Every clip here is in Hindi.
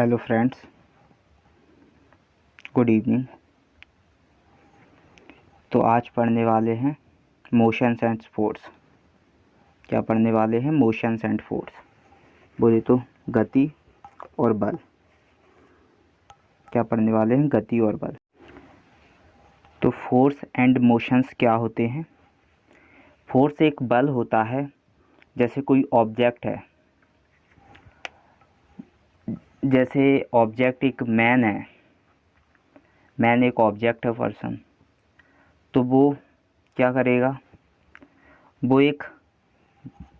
Hello friends, good evening. तो आज पढ़ने वाले हैं मोशंस एंड फोर्स। क्या पढ़ने वाले हैं? Motions and force. बोले तो गति और बल। क्या पढ़ने वाले हैं? गति और बल। तो फोर्स एंड मोशंस क्या होते हैं? फोर्स एक बल होता है, जैसे कोई ऑब्जेक्ट है, जैसे ऑब्जेक्ट एक मैन है, मैन एक ऑब्जेक्ट है, पर्सन। तो वो क्या करेगा? वो एक,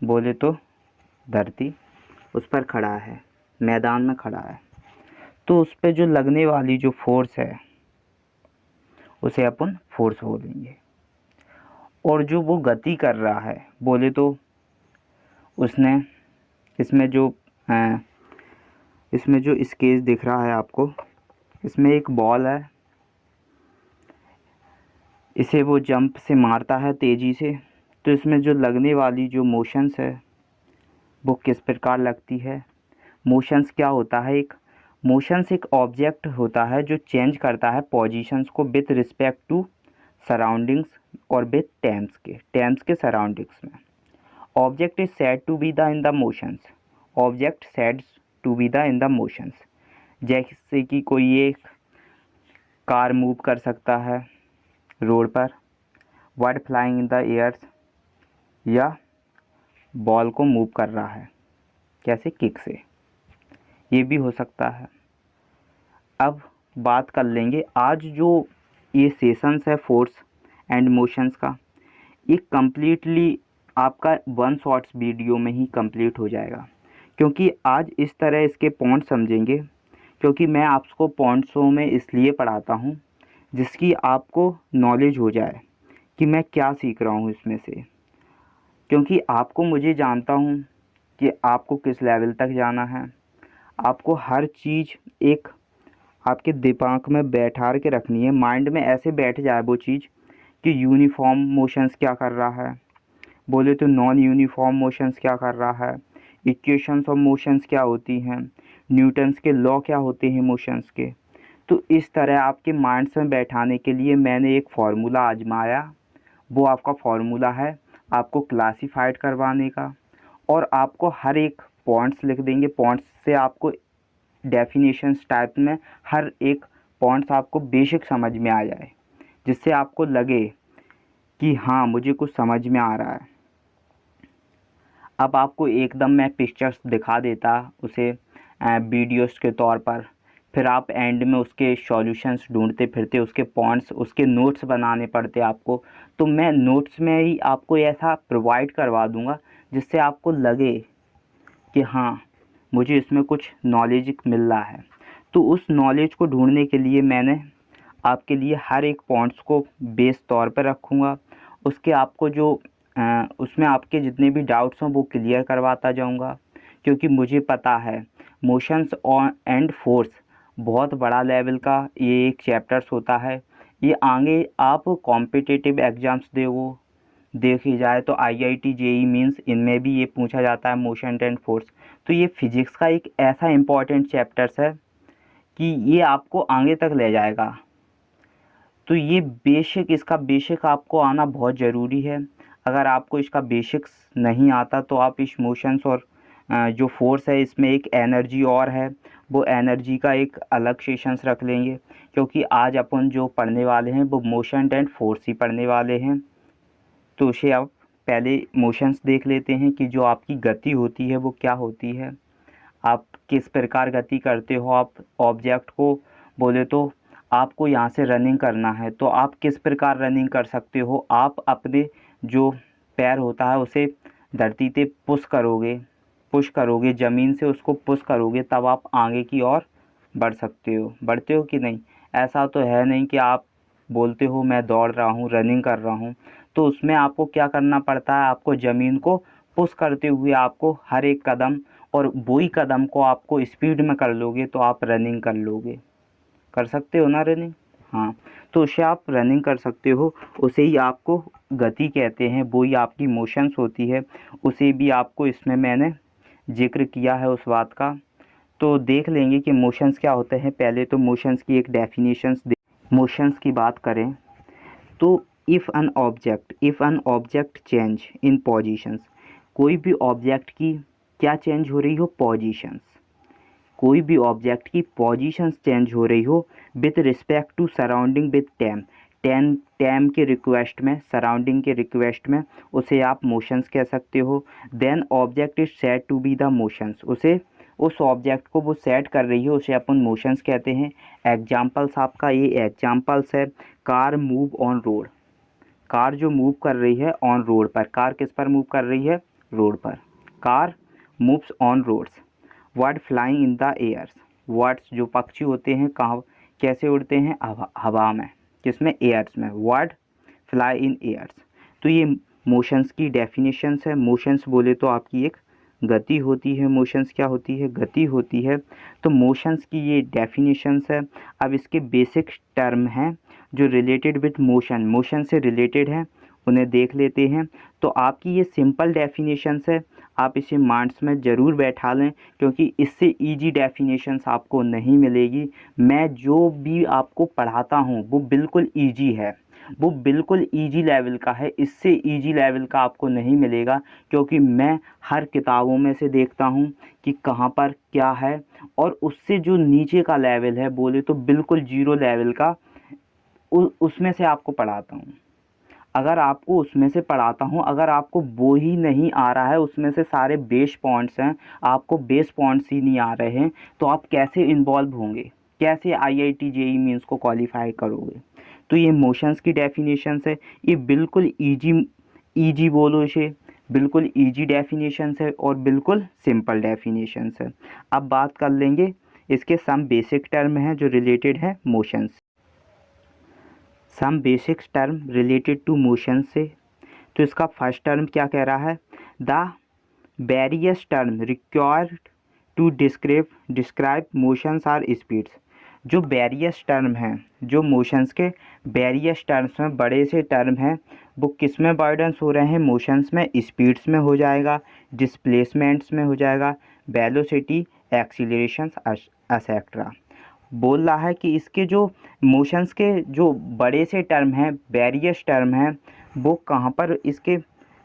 बोले तो धरती, उस पर खड़ा है, मैदान में खड़ा है, तो उस पर जो लगने वाली जो फोर्स है उसे अपन फोर्स बोलेंगे। और जो वो गति कर रहा है, बोले तो उसने इसमें जो स्केच दिख रहा है आपको, इसमें एक बॉल है, इसे वो जंप से मारता है तेज़ी से, तो इसमें जो लगने वाली जो मोशंस है वो किस प्रकार लगती है? मोशंस क्या होता है? मोशंस एक ऑब्जेक्ट होता है जो चेंज करता है पोजीशंस को विथ रिस्पेक्ट टू सराउंडिंग्स और विथ टैम्स के सराउंडिंग्स में। Object is said to be the in the motions. Object said to be the in the motions. जैसे कि कोई एक कार मूव कर सकता है रोड पर, bird flying in the airs, या बॉल को मूव कर रहा है कैसे? किक से। ये भी हो सकता है। अब बात कर लेंगे आज जो ये सेशंस है फोर्स एंड मोशंस का, ये कम्प्लीटली आपका 1 शॉर्ट्स वीडियो में ही कंप्लीट हो जाएगा, क्योंकि आज इस तरह इसके पॉइंट समझेंगे, क्योंकि मैं आपको पॉइंट्सों में इसलिए पढ़ाता हूँ जिसकी आपको नॉलेज हो जाए कि मैं क्या सीख रहा हूँ इसमें से। क्योंकि आपको, मुझे जानता हूँ कि आपको किस लेवल तक जाना है। आपको हर चीज़ एक आपके दिमाग में बैठा के रखनी है, माइंड में ऐसे बैठ जाए वो चीज़ कि यूनिफॉर्म मोशंस क्या कर रहा है, बोले तो नॉन यूनिफॉर्म मोशंस क्या कर रहा है, इक्वेशंस ऑफ मोशंस क्या होती हैं, न्यूटन्स के लॉ क्या होते हैं मोशंस के। तो इस तरह आपके माइंड्स में बैठाने के लिए मैंने एक फार्मूला आजमाया। वो आपका फार्मूला है आपको क्लासिफाइड करवाने का, और आपको हर एक पॉइंट्स लिख देंगे। पॉइंट्स से आपको डेफिनेशंस टाइप में हर एक पॉइंट्स आपको बेसिक समझ में आ जाए, जिससे आपको लगे कि हाँ, मुझे कुछ समझ में आ रहा है। अब आपको एकदम मैं पिक्चर्स दिखा देता उसे वीडियोस के तौर पर, फिर आप एंड में उसके सॉल्यूशंस ढूंढते फिरते, उसके पॉइंट्स, उसके नोट्स बनाने पड़ते आपको। तो मैं नोट्स में ही आपको ऐसा प्रोवाइड करवा दूंगा जिससे आपको लगे कि हाँ, मुझे इसमें कुछ नॉलेज मिल रहा है। तो उस नॉलेज को ढूंढने के लिए मैंने आपके लिए हर एक पॉइंट्स को बेस तौर पर रखूँगा। उसके आपको जो उसमें आपके जितने भी डाउट्स हों वो क्लियर करवाता जाऊँगा, क्योंकि मुझे पता है मोशंस एंड फोर्स बहुत बड़ा लेवल का ये एक चैप्टर्स होता है। ये आगे आप कॉम्पिटिटिव एग्ज़ाम्स देखी जाए तो IIT JEE मीन्स इनमें भी ये पूछा जाता है मोशन एंड फोर्स। तो ये फिजिक्स का एक ऐसा इम्पॉर्टेंट चैप्टर्स है कि ये आपको आगे तक ले जाएगा। तो ये बेसिक, इसका बेसिक आपको आना बहुत ज़रूरी है। अगर आपको इसका बेसिक्स नहीं आता तो आप इस मोशंस और जो फोर्स है, इसमें एक एनर्जी और है, वो एनर्जी का एक अलग सेशंस रख लेंगे, क्योंकि आज अपन जो पढ़ने वाले हैं वो मोशन एंड फोर्स ही पढ़ने वाले हैं। तो उसे आप पहले मोशंस देख लेते हैं कि जो आपकी गति होती है वो क्या होती है, आप किस प्रकार गति करते हो। आप ऑब्जेक्ट को, बोले तो आपको यहाँ से रनिंग करना है तो आप किस प्रकार रनिंग कर सकते हो। आप अपने जो पैर होता है उसे धरती पे पुश करोगे ज़मीन से, उसको पुश करोगे, तब आप आगे की ओर बढ़ सकते हो। बढ़ते हो कि नहीं? ऐसा तो है नहीं कि आप बोलते हो मैं दौड़ रहा हूँ, रनिंग कर रहा हूँ। तो उसमें आपको क्या करना पड़ता है? आपको ज़मीन को पुश करते हुए आपको हर एक कदम, और वही कदम को आपको स्पीड में कर लोगे तो आप रनिंग कर लोगे। कर सकते हो ना रनिंग? हाँ, तो उसे आप रनिंग कर सकते हो, उसे ही आपको गति कहते हैं, वो ही आपकी मोशंस होती है। उसे भी आपको इसमें मैंने जिक्र किया है उस बात का। तो देख लेंगे कि मोशंस क्या होते हैं। पहले तो मोशंस की एक डेफिनेशंस मोशंस की बात करें तो if an object change in positions, कोई भी ऑब्जेक्ट की क्या चेंज हो रही हो, पोजीशंस, कोई भी ऑब्जेक्ट की पोजीशंस चेंज हो रही हो with respect to surrounding with time के रिक्वेस्ट में, सराउंडिंग के रिक्वेस्ट में, उसे आप मोशंस कह सकते हो। Then object is said to be the motions, उसे उस ऑब्जेक्ट को वो सेट कर रही है उसे अपन मोशंस कहते हैं। एग्जाम्पल्स आपका ये एग्जाम्पल्स है, car move on road, car जो मूव कर रही है ऑन रोड पर, कार किस पर मूव कर रही है, रोड पर, car moves on roads. Bird flying in the airs, birds जो पक्षी होते हैं कहाँ कैसे उड़ते हैं, हवा में, किसमें, एयर्स में, वर्ड फ्लाई इन एयर्स। तो ये मोशंस की डेफिनेशंस है। मोशंस बोले तो आपकी एक गति होती है, मोशंस क्या होती है, गति होती है। तो मोशंस की ये डेफिनेशंस है। अब इसके बेसिक टर्म हैं जो रिलेटेड विथ मोशन, मोशन से रिलेटेड हैं, उन्हें देख लेते हैं। तो आपकी ये सिंपल डेफिनेशंस है, आप इसे माइंड्स में ज़रूर बैठा लें क्योंकि इससे इजी डेफिनेशंस आपको नहीं मिलेगी। मैं जो भी आपको पढ़ाता हूँ वो बिल्कुल इजी है, वो बिल्कुल इजी लेवल का है, इससे इजी लेवल का आपको नहीं मिलेगा क्योंकि मैं हर किताबों में से देखता हूँ कि कहाँ पर क्या है, और उससे जो नीचे का लेवल है बोले तो बिल्कुल जीरो लेवल का उसमें से आपको पढ़ाता हूँ। अगर आपको उसमें से पढ़ाता हूँ, अगर आपको वो ही नहीं आ रहा है, उसमें से सारे बेस पॉइंट्स हैं, आपको बेस पॉइंट्स ही नहीं आ रहे हैं, तो आप कैसे इन्वॉल्व होंगे, कैसे IIT JEE मेंस को क्वालिफाई करोगे। तो ये मोशंस की डेफिनेशंस है, ये बिल्कुल ईजी बोलो इसे, बिल्कुल ईजी डेफिनेशंस है और बिल्कुल सिंपल डेफिनेशंस है। अब बात कर लेंगे इसके सम बेसिक टर्म हैं जो रिलेटेड है motions, some basic term related to motion से। तो इसका फर्स्ट टर्म क्या कह रहा है, the various term required to describe motions are speeds. जो वेरियस टर्म हैं, जो मोशंस के वेरियस टर्म्स में बड़े से टर्म हैं, वो किस में बर्डन्स हो रहे हैं, मोशंस में, स्पीड्स में हो जाएगा, डिस्प्लेसमेंट्स में हो जाएगा, वेलोसिटी, एक्सीलरेशंस एक्सेट्रा। बोल रहा है कि इसके जो मोशंस के जो बड़े से टर्म हैं, वेरियस टर्म हैं, वो कहाँ पर इसके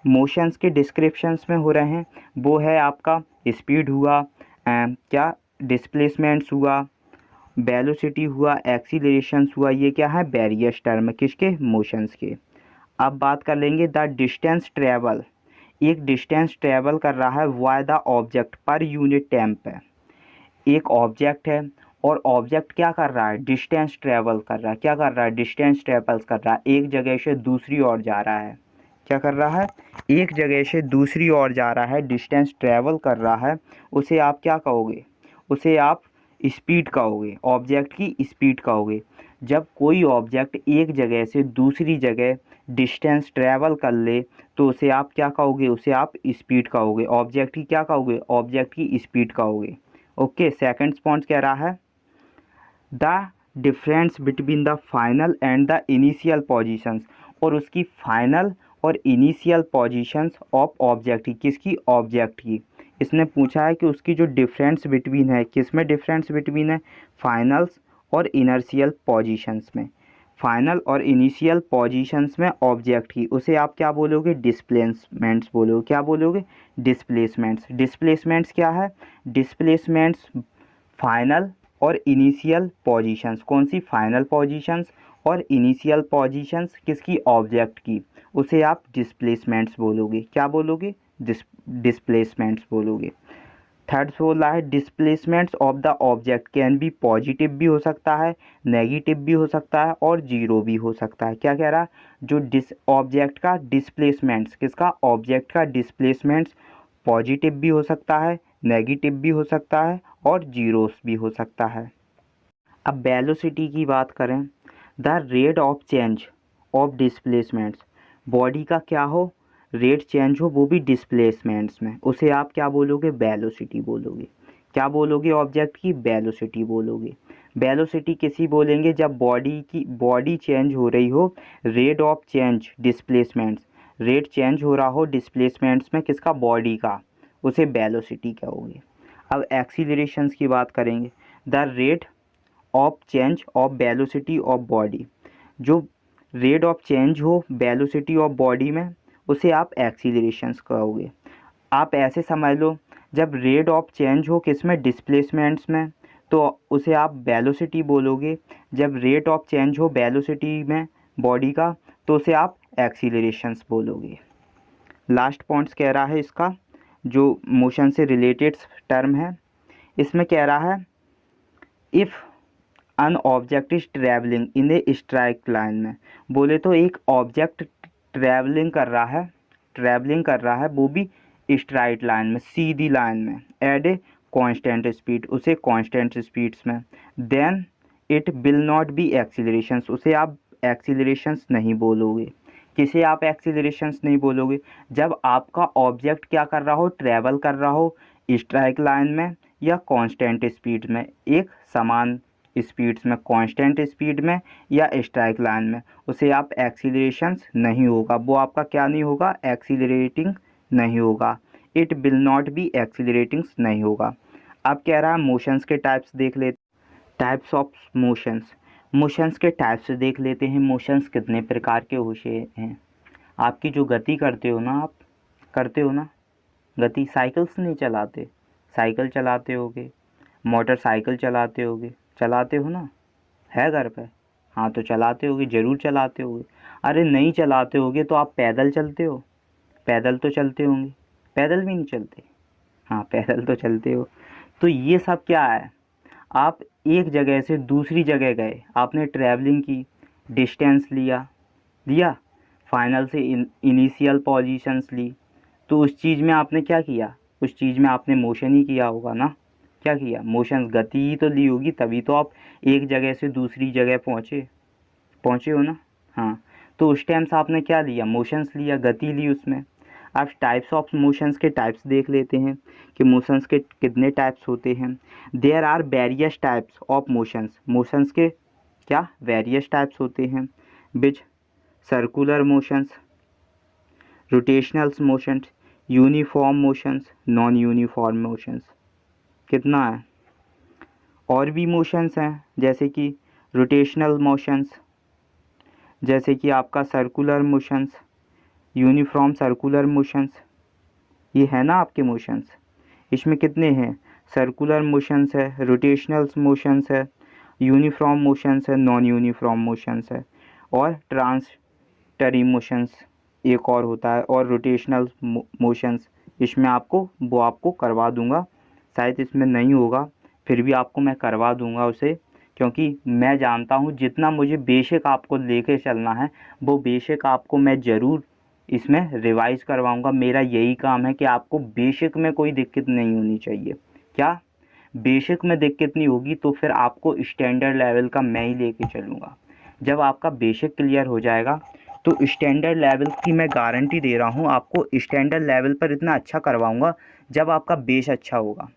मोशंस के डिस्क्रिप्शंस में हो रहे हैं, वो है आपका स्पीड हुआ, क्या डिस्प्लेसमेंट्स हुआ, वेलोसिटी हुआ, एक्सीलरेशंस हुआ, ये क्या है, वेरियस टर्म किसके, मोशंस के। अब बात कर लेंगे द डिस्टेंस ट्रेवल, एक डिस्टेंस ट्रेवल कर रहा है why the object per unit time पे। एक ऑब्जेक्ट है और ऑब्जेक्ट क्या कर रहा है, डिस्टेंस ट्रेवल कर रहा है, क्या कर रहा है, डिस्टेंस ट्रेवल कर रहा है, एक जगह से दूसरी ओर जा रहा है, क्या कर रहा है, एक जगह से दूसरी ओर जा रहा है, डिस्टेंस ट्रेवल कर रहा है, उसे आप क्या कहोगे, उसे आप स्पीड कहोगे, ऑब्जेक्ट की स्पीड कहोगे। जब कोई ऑब्जेक्ट एक जगह से दूसरी जगह डिस्टेंस ट्रेवल कर ले तो उसे आप क्या कहोगे, उसे आप स्पीड कहोगे, ऑब्जेक्ट की क्या कहोगे, ऑब्जेक्ट की स्पीड कहोगे। ओके, सेकंड पॉइंट कह रहा है the difference between the final and the initial positions, और उसकी फाइनल और इनिशियल पोजीशंस ऑफ ऑब्जेक्ट की, किसकी, ऑब्जेक्ट की। इसने पूछा है कि उसकी जो डिफरेंस बिटवीन है, किस में डिफरेंस बिटवीन है, फाइनल्स और इनर्शियल पोजीशंस में, फाइनल और इनिशियल पोजीशंस में ऑब्जेक्ट की, उसे आप क्या बोलोगे, डिस्प्लेसमेंट्स बोलोगे, क्या बोलोगे, डिस्प्लेसमेंट्स। डिस्प्लेसमेंट्स क्या है, डिस्प्लेसमेंट्स फाइनल और इनिशियल पोजीशंस, कौन सी, फाइनल पोजीशंस और इनिशियल पोजीशंस किसकी, ऑब्जेक्ट की, उसे आप डिस्प्लेसमेंट्स बोलोगे, क्या बोलोगे, डिस्प्लेसमेंट्स बोलोगे। थर्ड बोल रहा है displacements of the object can be positive भी हो सकता है, नेगेटिव भी हो सकता है और जीरो भी हो सकता है। क्या कह रहा है, जो ऑब्जेक्ट का डिस्प्लेसमेंट्स, किसका, ऑब्जेक्ट का डिस्प्लेसमेंट्स पॉजिटिव भी हो सकता है, नेगेटिव भी हो सकता है और जीरोस भी हो सकता है। अब वेलोसिटी की बात करें, the rate of change of displacements, body का क्या हो, रेट चेंज हो, वो भी डिस्प्लेसमेंट्स में, उसे आप क्या बोलोगे, वेलोसिटी बोलोगे, क्या बोलोगे, ऑब्जेक्ट की वेलोसिटी बोलोगे। वेलोसिटी किसी बोलेंगे जब बॉडी चेंज हो रही हो, rate of change displacements, rate change हो रहा हो डिस्प्लेसमेंट्स में, किसका, बॉडी का, उसे वेलोसिटी कहोगे। अब एक्सीलरेशंस की बात करेंगे। The rate of change of velocity of body, जो रेट ऑफ चेंज हो वेलोसिटी ऑफ बॉडी में उसे आप एक्सीलरेशंस कहोगे। आप ऐसे समझ लो, जब रेट ऑफ चेंज हो किस में, डिस्प्लेसमेंट्स में, तो उसे आप वेलोसिटी बोलोगे। जब रेट ऑफ चेंज हो वेलोसिटी में बॉडी का तो उसे आप एक्सीलरेशंस बोलोगे। लास्ट पॉइंट्स कह रहा है इसका, जो मोशन से रिलेटेड टर्म है, इसमें कह रहा है if an object is travelling in A straight line में, बोले तो एक ऑब्जेक्ट ट्रैवलिंग कर रहा है वो भी स्ट्राइट लाइन में, सीधी लाइन में, एट ए कांस्टेंट स्पीड, उसे कांस्टेंट स्पीड्स में, then it will not be accelerations, उसे आप एक्सीलरेशंस नहीं बोलोगे। किसे आप एक्सीलरेशंस नहीं बोलोगे? जब आपका ऑब्जेक्ट क्या कर रहा हो, ट्रैवल कर रहा हो स्ट्राइक लाइन में या कांस्टेंट स्पीड में, एक समान स्पीड्स में, कांस्टेंट स्पीड में या स्ट्राइक लाइन में, उसे आप एक्सीलरेशंस नहीं होगा, वो आपका क्या नहीं होगा, एक्सीलरेटिंग नहीं होगा। इट विल नॉट बी एक्सीलरेटिंग्स नहीं होगा। अब कह रहा है मोशंस के टाइप्स देख लेते, टाइप्स ऑफ मोशंस के टाइप्स देख लेते हैं। मोशंस कितने प्रकार के होते हैं? आपकी जो गति करते हो ना, आप करते हो ना गति, साइकिल्स नहीं चलाते, साइकिल चलाते होगे, मोटरसाइकिल चलाते हो ना, है घर पे? हाँ तो चलाते होगे, ज़रूर चलाते होगे। अरे नहीं चलाते होगे तो आप पैदल चलते हो, पैदल तो चलते होंगे, पैदल भी नहीं चलते, हाँ पैदल तो चलते हो। तो ये सब क्या है, आप एक जगह से दूसरी जगह गए, आपने ट्रैवलिंग की, डिस्टेंस लिया, फाइनल से इनिशियल पोजीशंस ली, तो उस चीज़ में आपने क्या किया, उस चीज़ में आपने मोशन ही किया होगा ना। क्या किया, मोशन, गति ही तो ली होगी, तभी तो आप एक जगह से दूसरी जगह पहुँचे हो ना। हाँ, तो उस टाइम से आपने क्या लिया, मोशंस लिया, गति ली उसमें। अब टाइप्स ऑफ मोशंस के टाइप्स देख लेते हैं कि मोशंस के कितने टाइप्स होते हैं। There are various types of motions के क्या वेरियस टाइप्स होते हैं, which circular motions, rotational motions, uniform motions, non uniform motions. कितना है, और भी मोशंस हैं जैसे कि रोटेशनल मोशंस, जैसे कि आपका circular motions, uniform circular motions, ये है ना आपके मोशंस। इसमें कितने हैं, सर्कुलर मोशंस है, रोटेशनल मोशंस है, यूनिफॉर्म मोशंस है, नॉन यूनिफॉर्म मोशंस है, और ट्रांसटरी मोशंस एक और होता है, और रोटेशनल मोशंस। इसमें आपको करवा दूंगा, शायद इसमें नहीं होगा, फिर भी आपको मैं करवा दूंगा उसे, क्योंकि मैं जानता हूँ जितना मुझे बेसिक आपको लेके चलना है वो बेसिक आपको मैं ज़रूर इसमें रिवाइज करवाऊंगा। मेरा यही काम है कि आपको बेसिक में कोई दिक्कत नहीं होनी चाहिए। क्या बेसिक में दिक्कत नहीं होगी तो फिर आपको स्टैंडर्ड लेवल का मैं ही लेके चलूँगा। जब आपका बेसिक क्लियर हो जाएगा तो स्टैंडर्ड लेवल की मैं गारंटी दे रहा हूँ, आपको स्टैंडर्ड लेवल पर इतना अच्छा करवाऊँगा जब आपका बेस अच्छा होगा।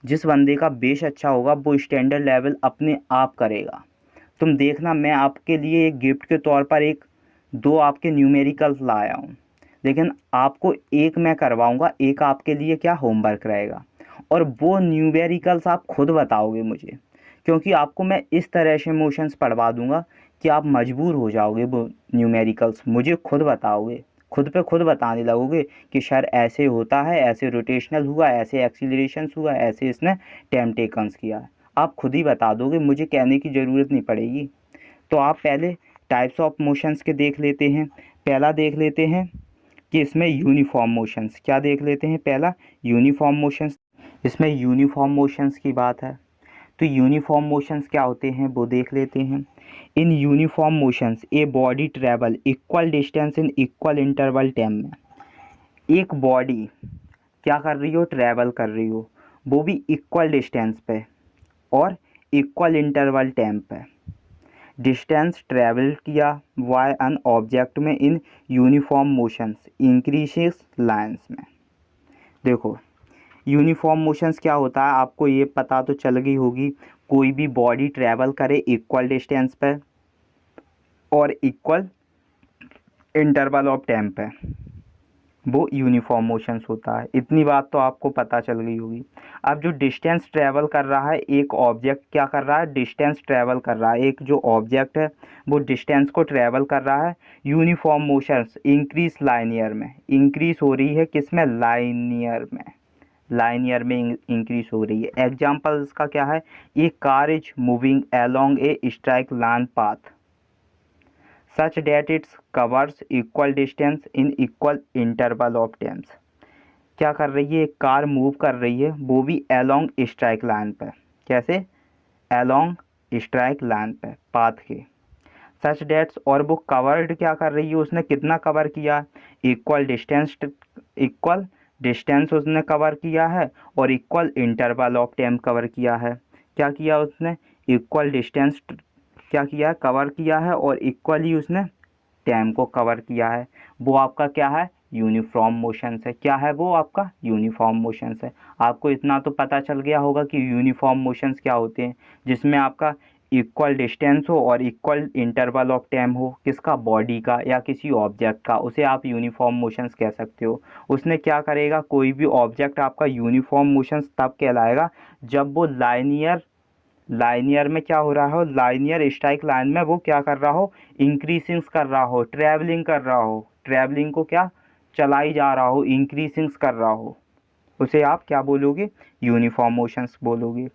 जिस बंदे का बेस अच्छा होगा वो स्टैंडर्ड लेवल अपने आप करेगा। तुम देखना, मैं आपके लिए एक गिफ्ट के तौर पर दो आपके न्यूमेरिकल्स लाया हूँ, लेकिन आपको एक मैं करवाऊँगा, एक आपके लिए क्या होमवर्क रहेगा, और वो न्यूमेरिकल्स आप खुद बताओगे मुझे, क्योंकि आपको मैं इस तरह से मोशंस पढ़वा दूँगा कि आप मजबूर हो जाओगे। वो न्यूमेरिकल्स मुझे खुद बताओगे, खुद पे खुद बताने लगोगे कि सर ऐसे होता है, ऐसे रोटेशनल हुआ, ऐसे एक्सीलरेशंस हुआ, ऐसे इसने टाइम टेकन्स किया। आप खुद ही बता दोगे, मुझे कहने की ज़रूरत नहीं पड़ेगी। तो आप पहले टाइप्स ऑफ मोशंस के देख लेते हैं। पहला देख लेते हैं कि इसमें यूनिफॉर्म मोशंस, क्या देख लेते हैं, पहला यूनिफॉर्म मोशंस। इसमें यूनिफॉर्म मोशंस की बात है, तो यूनिफॉर्म मोशंस क्या होते हैं वो देख लेते हैं। In uniform motions a body travel equal distance in equal interval time में, एक बॉडी क्या कर रही हो, ट्रैवल कर रही हो, वो भी इक्वल डिस्टेंस पे और इक्वल इंटरवल टाइम पे। डिस्टेंस ट्रैवल किया वाई एन ऑब्जेक्ट में in uniform motions increases lines में। देखो यूनिफॉर्म मोशंस क्या होता है, आपको ये पता तो चल गई होगी, कोई भी बॉडी ट्रैवल करे इक्वल डिस्टेंस पे और इक्वल इंटरवल ऑफ टाइम पे, वो यूनिफॉर्म मोशंस होता है। इतनी बात तो आपको पता चल गई होगी। अब जो डिस्टेंस ट्रैवल कर रहा है, एक ऑब्जेक्ट क्या कर रहा है, डिस्टेंस ट्रैवल कर रहा है, एक जो ऑब्जेक्ट है वो डिस्टेंस को ट्रैवल कर रहा है यूनिफॉर्म मोशंस इंक्रीज लाइनियर में, इंक्रीज हो रही है किस में, लाइनियर में, लाइनियर में इंक्रीज हो रही है। एग्जाम्पल इसका क्या है, a car is moving along a straight line path such that its covers equal distance in equal interval of times. क्या कर रही है, एक कार मूव कर रही है, वो भी अलोंग स्ट्राइक लाइन पे। कैसे, अलोंग स्ट्राइक लाइन पे, पाथ के। सच डेट्स, और वो कवर्ड क्या कर रही है, उसने कितना कवर किया, इक्वल डिस्टेंस, इक्वल डिस्टेंस उसने कवर किया है और equal interval of time cover किया है। क्या किया उसने, इक्वल डिस्टेंस क्या किया, कवर किया है और इक्वली उसने टाइम को कवर किया है। वो आपका क्या है, यूनिफॉर्म मोशंस है। क्या है वो आपका, यूनिफॉर्म मोशंस है। आपको इतना तो पता चल गया होगा कि यूनिफॉर्म मोशंस क्या होते हैं, जिसमें आपका इक्वल डिस्टेंस हो और इक्वल इंटरवल ऑफ टाइम हो, किसका, बॉडी का या किसी ऑब्जेक्ट का, उसे आप यूनिफॉर्म मोशंस कह सकते हो। उसने क्या करेगा, कोई भी ऑब्जेक्ट आपका यूनिफॉर्म मोशंस तब कहलाएगा जब वो लाइनियर, लाइनियर में क्या हो रहा हो, लाइनियर स्ट्राइक लाइन में वो क्या कर रहा हो, इंक्रीसिंग कर रहा हो, ट्रैवलिंग कर रहा हो, ट्रैवलिंग को क्या चलाई जा रहा हो, इंक्रीसिंग कर रहा हो, उसे आप क्या बोलोगे, यूनिफॉर्म मोशंस बोलोगे।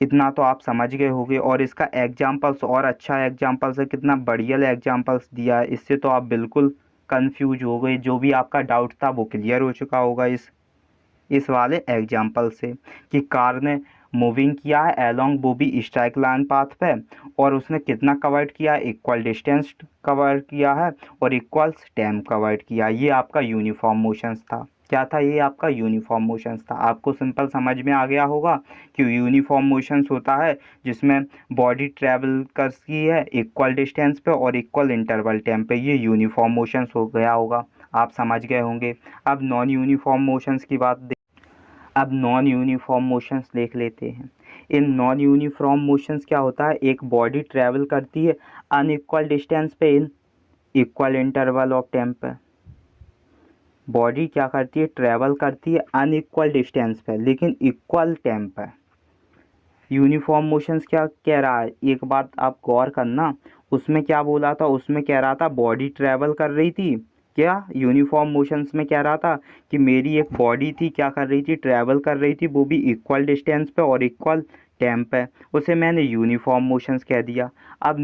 इतना तो आप समझ गए होंगे। और इसका एग्जाम्पल्स और अच्छा एग्जाम्पल्स है, कितना बढ़िया एग्जाम्पल्स दिया है, इससे तो आप बिल्कुल कंफ्यूज हो गए। जो भी आपका डाउट था वो क्लियर हो चुका होगा इस वाले एग्जाम्पल से, कि कार ने मूविंग किया है अलोंग वो भी स्ट्राइक लाइन पाथ पे, और उसने कितना कवर्ड किया है, इक्वल डिस्टेंस कवर किया है और इक्वल टाइम कवर्ड किया। ये आपका यूनिफॉर्म मोशंस था। क्या था, ये आपका यूनिफॉर्म मोशंस था। आपको सिंपल समझ में आ गया होगा कि यूनिफॉर्म मोशंस होता है जिसमें बॉडी ट्रैवल करती है इक्वल डिस्टेंस पे और इक्वल इंटरवल टाइम पे, ये यूनिफॉर्म मोशंस हो गया होगा, आप समझ गए होंगे। अब नॉन यूनिफॉर्म मोशंस की बात, अब नॉन यूनिफॉर्म मोशंस देख लेते हैं। इन नॉन यूनिफॉर्म मोशंस क्या होता है, एक बॉडी ट्रैवल करती है अनइक्वल डिस्टेंस पे इन इक्वल इंटरवल ऑफ टाइम पे। बॉडी क्या करती है, ट्रैवल करती है अनइक्वल डिस्टेंस पे लेकिन इक्वल टाइम पे। यूनिफॉर्म मोशंस क्या कह रहा है, एक बात आप गौर करना, उसमें क्या बोला था, उसमें कह रहा था बॉडी ट्रैवल कर रही थी, क्या यूनिफॉर्म मोशंस में कह रहा था कि मेरी एक बॉडी थी, क्या कर रही थी, ट्रैवल कर रही थी, वो भी इक्वल डिस्टेंस पे और इक्वल टाइम पे, उसे मैंने यूनिफॉर्म मोशंस कह दिया। अब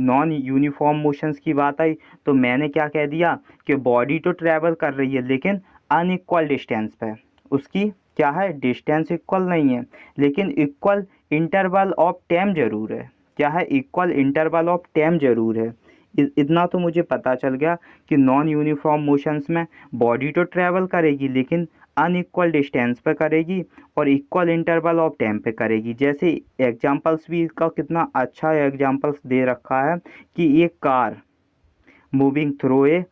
नॉन यूनिफॉर्म मोशंस की बात आई तो मैंने क्या कह दिया कि बॉडी तो ट्रैवल कर रही है लेकिन अनइक्वल डिस्टेंस पे, उसकी क्या है, डिस्टेंस इक्वल नहीं है लेकिन इक्वल इंटरवल ऑफ टाइम जरूर है। क्या है, इक्वल इंटरवल ऑफ टाइम जरूर है। इतना तो मुझे पता चल गया कि नॉन यूनिफॉर्म मोशंस में बॉडी तो ट्रैवल करेगी लेकिन अनइक्वल डिस्टेंस पे करेगी और इक्वल इंटरवल ऑफ टाइम पे करेगी। जैसे एग्जांपल्स भी इसका कितना अच्छा एग्जांपल्स दे रखा है कि एक car moving through a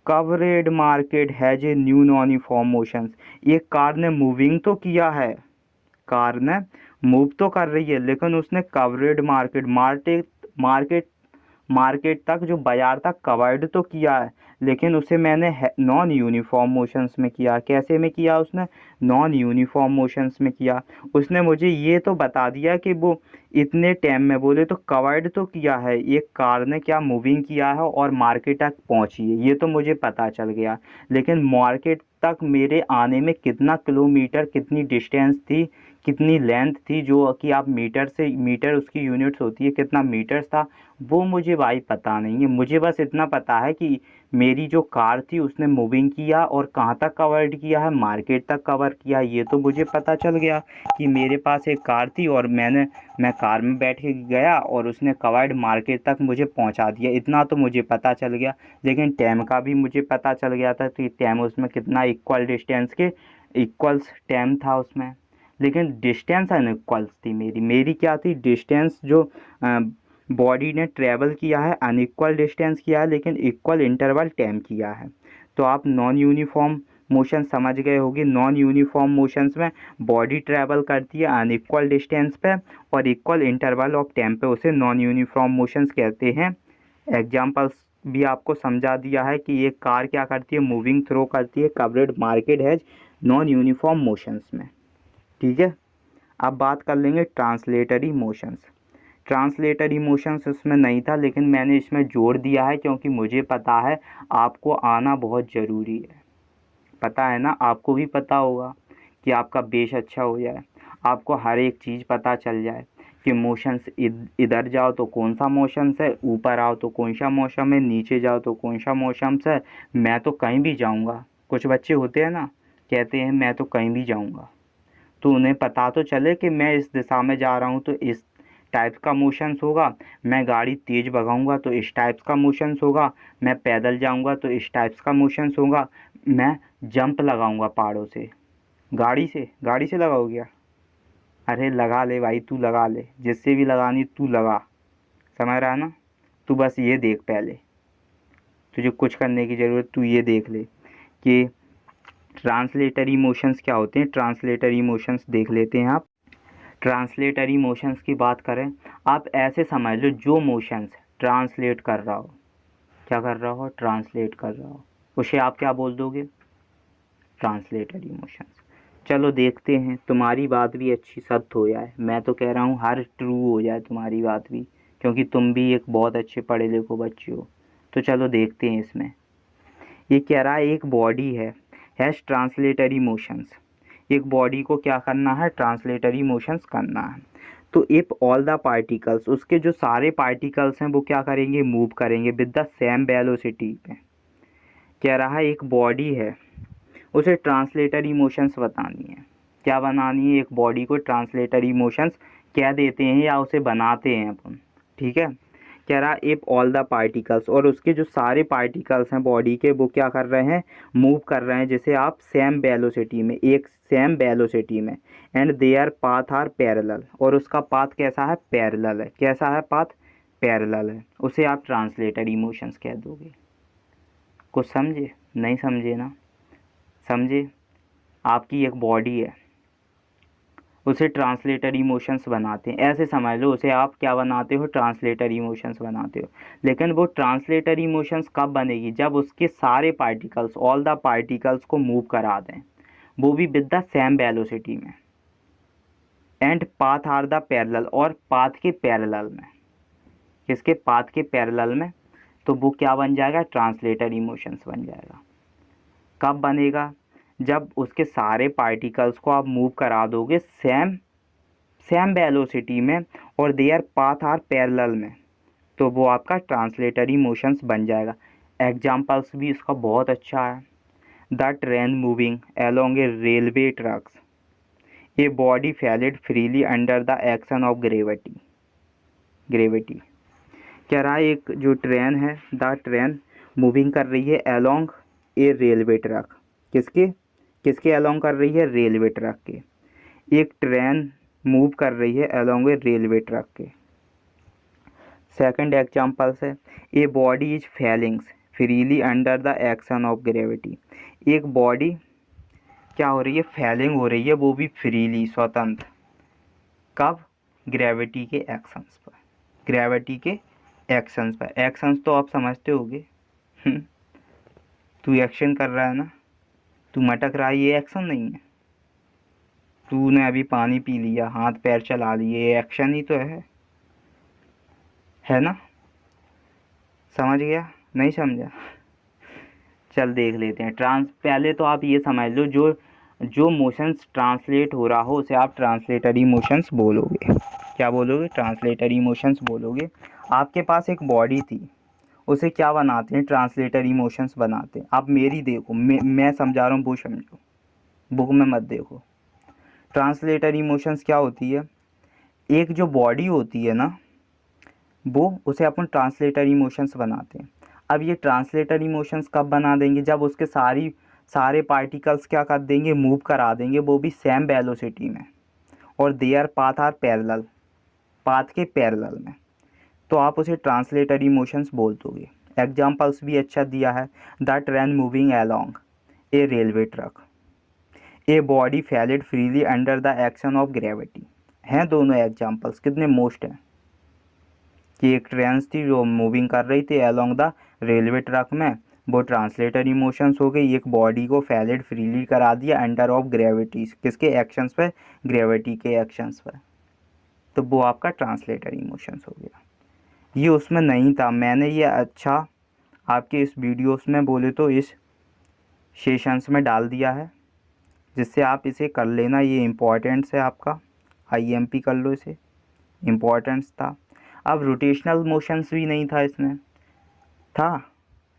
covered market has a new non uniform motions. ये कार ने मूविंग तो किया है, कार ने मूव तो कर रही है लेकिन उसने कवरेड मार्केट मार्केट तक, जो बाजार तक कवर्ड तो किया है लेकिन उसे मैंने नॉन यूनिफॉर्म मोशंस में किया। कैसे में किया उसने, नॉन यूनिफॉर्म मोशंस में किया। उसने मुझे ये तो बता दिया कि वो इतने टाइम में, बोले तो कवर्ड तो किया है, एक कार ने क्या मूविंग किया है और मार्केट तक पहुंची है, ये तो मुझे पता चल गया। लेकिन मार्केट तक मेरे आने में कितना किलोमीटर, कितनी डिस्टेंस थी, कितनी लेंथ थी, जो कि आप मीटर से, मीटर उसकी यूनिट्स होती है, कितना मीटर्स था, वो मुझे भाई पता नहीं है। मुझे बस इतना पता है कि मेरी जो कार थी उसने मूविंग किया और कहाँ तक कवर्ड किया है, मार्केट तक कवर किया। ये तो मुझे पता चल गया कि मेरे पास एक कार थी और मैं कार में बैठ के गया और उसने कवर्ड मार्केट तक मुझे पहुंचा दिया। इतना तो मुझे पता चल गया। लेकिन टाइम का भी मुझे पता चल गया था कि टाइम उसमें कितना, इक्वल डिस्टेंस के इक्वल्स टाइम था उसमें, लेकिन डिस्टेंस अनइक्वल्स थी। मेरी क्या थी, डिस्टेंस जो बॉडी ने ट्रैवल किया है अनइक्वल डिस्टेंस किया है लेकिन इक्वल इंटरवल टाइम किया है। तो आप नॉन यूनिफॉर्म मोशन समझ गए होगी। नॉन यूनिफॉर्म मोशंस में बॉडी ट्रैवल करती है अनइक्वल डिस्टेंस पे और इक्वल इंटरवल ऑफ टाइम पे, उसे नॉन यूनिफॉर्म मोशंस कहते हैं। एग्जांपल्स भी आपको समझा दिया है कि ये कार क्या करती है, मूविंग थ्रो करती है covered market has non uniform motions में। ठीक है, अब बात कर लेंगे ट्रांसलेटरी मोशंस। ट्रांसलेटरी मोशंस उसमें नहीं था, लेकिन मैंने इसमें जोड़ दिया है क्योंकि मुझे पता है आपको आना बहुत ज़रूरी है। पता है ना, आपको भी पता होगा कि आपका बेस अच्छा हो जाए, आपको हर एक चीज़ पता चल जाए कि मोशंस इधर जाओ तो कौन सा मोशंस है, ऊपर आओ तो कौन सा मोशन है, नीचे जाओ तो कौन सा मोशंस है। मैं तो कहीं भी जाऊंगा, कुछ बच्चे होते हैं ना, कहते हैं मैं तो कहीं भी जाऊंगा, तो उन्हें पता तो चले कि मैं इस दिशा में जा रहा हूँ तो इस टाइप का मोशंस होगा, मैं गाड़ी तेज़ भगाऊंगा तो इस टाइप्स का मोशंस होगा, मैं पैदल जाऊंगा तो इस टाइप्स का मोशंस होगा, मैं जंप लगाऊंगा पहाड़ों से। गाड़ी से लगाओ क्या? अरे लगा ले भाई, तू लगा ले, जिससे भी लगानी तू लगा, समझ रहा है ना। तू बस ये देख, पहले तुझे कुछ करने की ज़रूरत, तू ये देख ले कि ट्रांसलेटरी इमोशंस क्या होते हैं। ट्रांसलेटरी इमोशंस देख लेते हैं आप। ट्रांसलेटरी इमोशंस की बात करें, आप ऐसे समझ लो जो मोशंस ट्रांसलेट कर रहा हो, क्या कर रहा हो, ट्रांसलेट कर रहा हो, उसे आप क्या बोल दोगे, ट्रांसलेटरी इमोशंस। चलो देखते हैं, तुम्हारी बात भी अच्छी सत्य हो जाए, मैं तो कह रहा हूँ हर ट्रू हो जाए तुम्हारी बात भी, क्योंकि तुम भी एक बहुत अच्छे पढ़े लिखो बच्चे हो। तो चलो देखते हैं इसमें। ये कह रहा है एक बॉडी हैज़ ट्रांसलेटरी मोशंस। एक बॉडी को क्या करना है, ट्रांसलेटरी मोशंस करना है। तो इफ़ ऑल द पार्टिकल्स, उसके जो सारे पार्टिकल्स हैं वो क्या करेंगे, मूव करेंगे विद द सेम वेलोसिटी पे। कह रहा है एक बॉडी है, उसे ट्रांसलेटरी मोशंस बतानी है। क्या बनानी है, एक बॉडी को ट्रांसलेटरी मोशंस कह देते हैं या उसे बनाते हैं अपन। ठीक है, कह रहा इफ ऑल द पार्टिकल्स, और उसके जो सारे पार्टिकल्स हैं बॉडी के वो क्या कर रहे हैं, मूव कर रहे हैं, जैसे आप सेम वेलोसिटी में, एक सेम वेलोसिटी में, and their path are parallel, और उसका पाथ कैसा है, पैरेलल है। कैसा है पाथ, पैरेलल है। उसे आप ट्रांसलेटरी मोशंस कह दोगे। कुछ समझे, नहीं समझे ना, समझे। आपकी एक बॉडी है, उसे ट्रांसलेटर इमोशंस बनाते हैं, ऐसे समझ लो उसे आप क्या बनाते हो, ट्रांसलेटर इमोशंस बनाते हो। लेकिन वो ट्रांसलेटर इमोशंस कब बनेगी, जब उसके सारे पार्टिकल्स, ऑल द पार्टिकल्स को मूव करा दें, वो भी विद द सेम वेलोसिटी में, and path are the parallel, और पाथ के पैरेलल में। किसके, पाथ के पैरेलल में। तो वो क्या बन जाएगा, ट्रांसलेटर इमोशंस बन जाएगा। कब बनेगा, जब उसके सारे पार्टिकल्स को आप मूव करा दोगे सेम वेलोसिटी में, और देयर पाथ आर पैरेलल में, तो वो आपका ट्रांसलेटरी मोशंस बन जाएगा। एग्जाम्पल्स भी इसका बहुत अच्छा है। The train moving along a railway tracks, a body falling freely under the action of gravity. कह रहा है एक जो ट्रेन है, द ट्रेन मूविंग कर रही है अलोंग ए रेलवे ट्रैक। किसके किसके अलोंग कर रही है, रेलवे ट्रैक के। एक ट्रेन मूव कर रही है अलोंग ए रेलवे ट्रैक के। सेकंड एग्जांपल है, a body is falling freely under the action of gravity. एक बॉडी क्या हो रही है, फैलिंग हो रही है, वो भी फ्रीली, स्वतंत्र। कब, ग्रेविटी के एक्शंस पर। ग्रेविटी के एक्शंस पर, एक्शंस तो आप समझते होगे। तू एक्शन कर रहा है ना, तू मटक रहा है, ये एक्शन नहीं है। तूने अभी पानी पी लिया, हाथ पैर चला लिए, ये एक्शन ही तो है ना। समझ गया, नहीं समझा। चल देख लेते हैं। पहले तो आप ये समझ लो, जो मोशंस ट्रांसलेट हो रहा हो उसे आप ट्रांसलेटरी मोशंस बोलोगे। क्या बोलोगे, ट्रांसलेटरी मोशंस बोलोगे। आपके पास एक बॉडी थी, उसे क्या बनाते हैं, ट्रांसलेटरी मोशंस बनाते हैं। आप मेरी देखो, मैं समझा रहा हूँ, वो समझो, बुक में मत देखो। ट्रांसलेटरी मोशंस क्या होती है, एक जो बॉडी होती है ना, वो उसे अपन ट्रांसलेटरी मोशंस बनाते हैं। अब ये ट्रांसलेटरी मोशंस कब बना देंगे, जब उसके सारे पार्टिकल्स क्या कर देंगे, मूव करा देंगे, वो भी सेम वेलोसिटी में, और their path are parallel, path के पैरेलल में, तो आप उसे ट्रांसलेटरी मोशंस बोल दोगे। एग्जाम्पल्स भी अच्छा दिया है, the train moving along a railway track, a body falling freely under the action of gravity. हैं दोनों एग्जाम्पल्स, कितने मोस्ट हैं, कि एक ट्रेन थी जो मूविंग कर रही थी अलोंग द रेलवे ट्रैक में, वो ट्रांसलेटर इमोशंस हो गई। एक बॉडी को फैलिड फ्रीली करा दिया अंडर ऑफ ग्रेविटी, किसके एक्शंस पे, ग्रेविटी के एक्शंस पे, तो वो आपका ट्रांसलेटर इमोशंस हो गया। ये उसमें नहीं था, मैंने ये अच्छा आपके इस वीडियोस में बोले तो इस सेशंस में डाल दिया है, जिससे आप इसे कर लेना। ये इम्पोर्टेंट्स है आपका, आईएमपी कर लो इसे, इम्पोर्टेंट्स था। अब रोटेशनल मोशंस भी नहीं था इसमें, था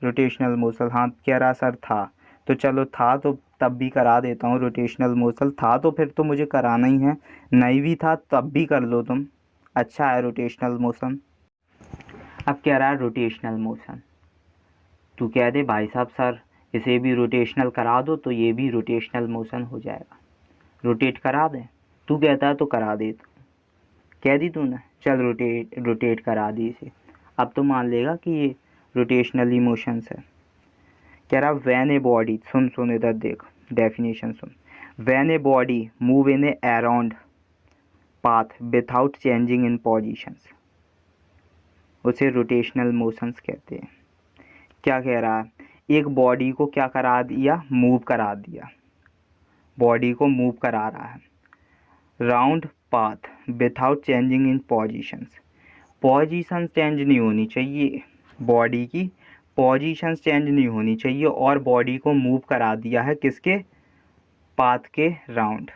रोटेशनल मोशन, हाँ कह रहा सर था, तो चलो था तो तब भी करा देता हूँ। रोटेशनल मोशन था तो फिर तो मुझे कराना ही है, नहीं भी था तब भी कर लो तुम, अच्छा है रोटेशनल मोशन। अब कह रहा है रोटेशनल मोशन, तू कह दे भाई साहब सर इसे भी रोटेशनल करा दो तो ये भी रोटेशनल मोशन हो जाएगा, रोटेट करा दें, तू कहता है तो करा दे, तू कह दी तूने, चल रोटेट करा दी इसे। अब तो मान लेगा कि ये रोटेशनल इमोशंस है। कह रहा वैन ए बॉडी, सुन इधर देख definition soon, when a body move in A around path without changing in positions, उसे रोटेशनल मोशंस कहते हैं। क्या कह रहा है, एक बॉडी को क्या करा दिया, मूव करा दिया, बॉडी को मूव करा रहा है round path without changing in positions, position change नहीं होनी चाहिए, बॉडी की पोजीशन चेंज नहीं होनी चाहिए, और बॉडी को मूव करा दिया है किसके, पाथ के round,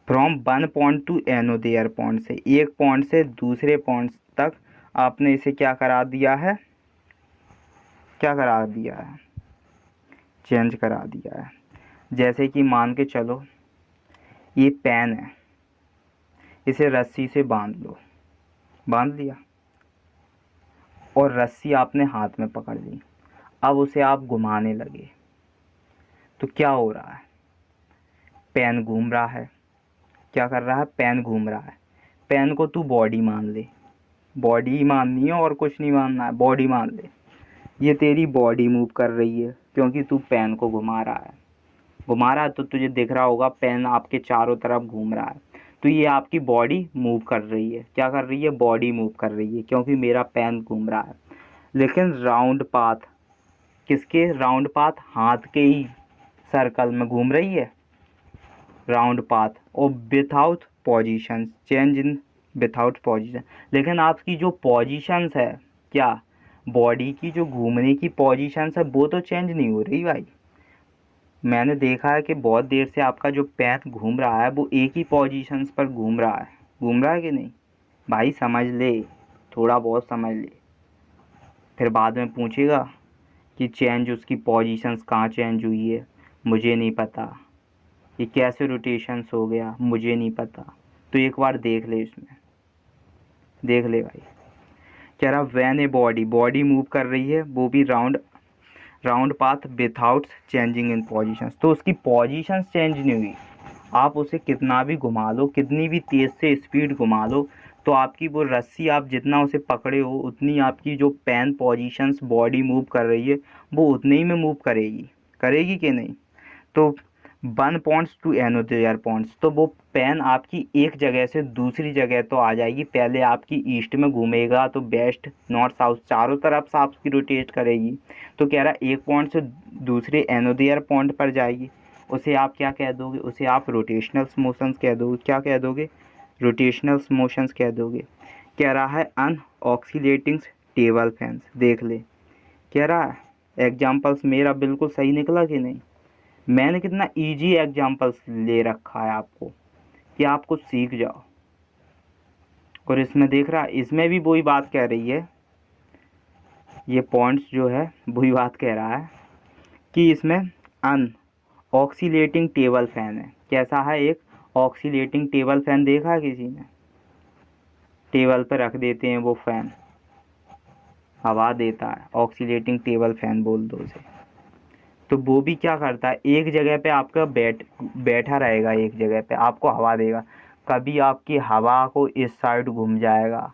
from one point to another point, से एक पॉइंट से दूसरे पॉइंट तक आपने इसे क्या करा दिया है, क्या करा दिया है, चेंज करा दिया है। जैसे कि मान के चलो ये पेन है, इसे रस्सी से बांध लो, बांध लिया, और रस्सी आपने हाथ में पकड़ ली, अब उसे आप घुमाने लगे तो क्या हो रहा है, पेन घूम रहा है, क्या कर रहा है, पेन घूम रहा है। पेन को तू बॉडी मान ले, बॉडी माननी है और कुछ नहीं मानना है, बॉडी मान ले, ये तेरी बॉडी मूव कर रही है क्योंकि तू पेन को घुमा रहा है, घुमा रहा है तो तुझे दिख रहा होगा पेन आपके चारों तरफ घूम रहा है, तो ये आपकी बॉडी मूव कर रही है, क्या कर रही है, बॉडी मूव कर रही है क्योंकि मेरा पेन घूम रहा है। लेकिन राउंड पाथ, किसके राउंड पाथ, हाथ के ही सर्कल में घूम रही है राउंड पाथ, और without position change in, without position, लेकिन आपकी जो पोजीशंस है, क्या बॉडी की जो घूमने की पोजीशंस है वो तो चेंज नहीं हो रही भाई। मैंने देखा है कि बहुत देर से आपका जो पैर घूम रहा है वो एक ही पोजीशंस पर घूम रहा है, घूम रहा है कि नहीं भाई, समझ ले, थोड़ा बहुत समझ ले, फिर बाद में पूछेगा कि चेंज उसकी पोजीशंस कहाँ चेंज हुई है, मुझे नहीं पता, ये कैसे रोटेशंस हो गया, मुझे नहीं पता, तो एक बार देख ले, इसमें देख ले भाई। कह रहा when a body, body move कर रही है वो भी round path without changing in positions, तो उसकी पोजीशंस चेंज नहीं हुई, आप उसे कितना भी घुमा लो, कितनी भी तेज़ से स्पीड घुमा लो, तो आपकी वो रस्सी आप जितना उसे पकड़े हो उतनी आपकी जो पेन पोजीशंस बॉडी मूव कर रही है वो उतने ही में मूव करेगी, करेगी कि नहीं। तो one points to another points, तो वो पेन आपकी एक जगह से दूसरी जगह तो आ जाएगी, पहले आपकी ईस्ट में घूमेगा तो वेस्ट नॉर्थ साउथ चारों तरफ से आपकी रोटेट करेगी, तो कह रहा एक पॉइंट से दूसरे एनोदर पॉइंट पर जाएगी, उसे आप क्या कह दोगे, उसे आप रोटेशनल मोशंस कह दोगे, क्या कह दोगे, रोटेशनल मोशंस कह दोगे। कह रहा है अन ऑक्सीलेटिंग टेबल फैंस, देख ले, कह रहा है एग्जाम्पल्स मेरा बिल्कुल सही निकला कि नहीं, मैंने कितना इजी एग्जाम्पल्स ले रखा है आपको कि आप कुछ सीख जाओ। और इसमें देख रहा है, इसमें भी वही बात कह रही है, ये पॉइंट्स जो है वही बात कह रहा है कि इसमें अन ऑक्सीलेटिंग टेबल फैन है, कैसा है, एक ऑक्सीलेटिंग टेबल फैन देखा है किसी ने, टेबल पर रख देते हैं वो फैन, हवा देता है, ऑक्सीलेटिंग टेबल फैन बोल दो उसे। तो वो भी क्या करता है, एक जगह पे आपका बैठा रहेगा, एक जगह पे आपको हवा देगा, कभी आपकी हवा को इस साइड घूम जाएगा,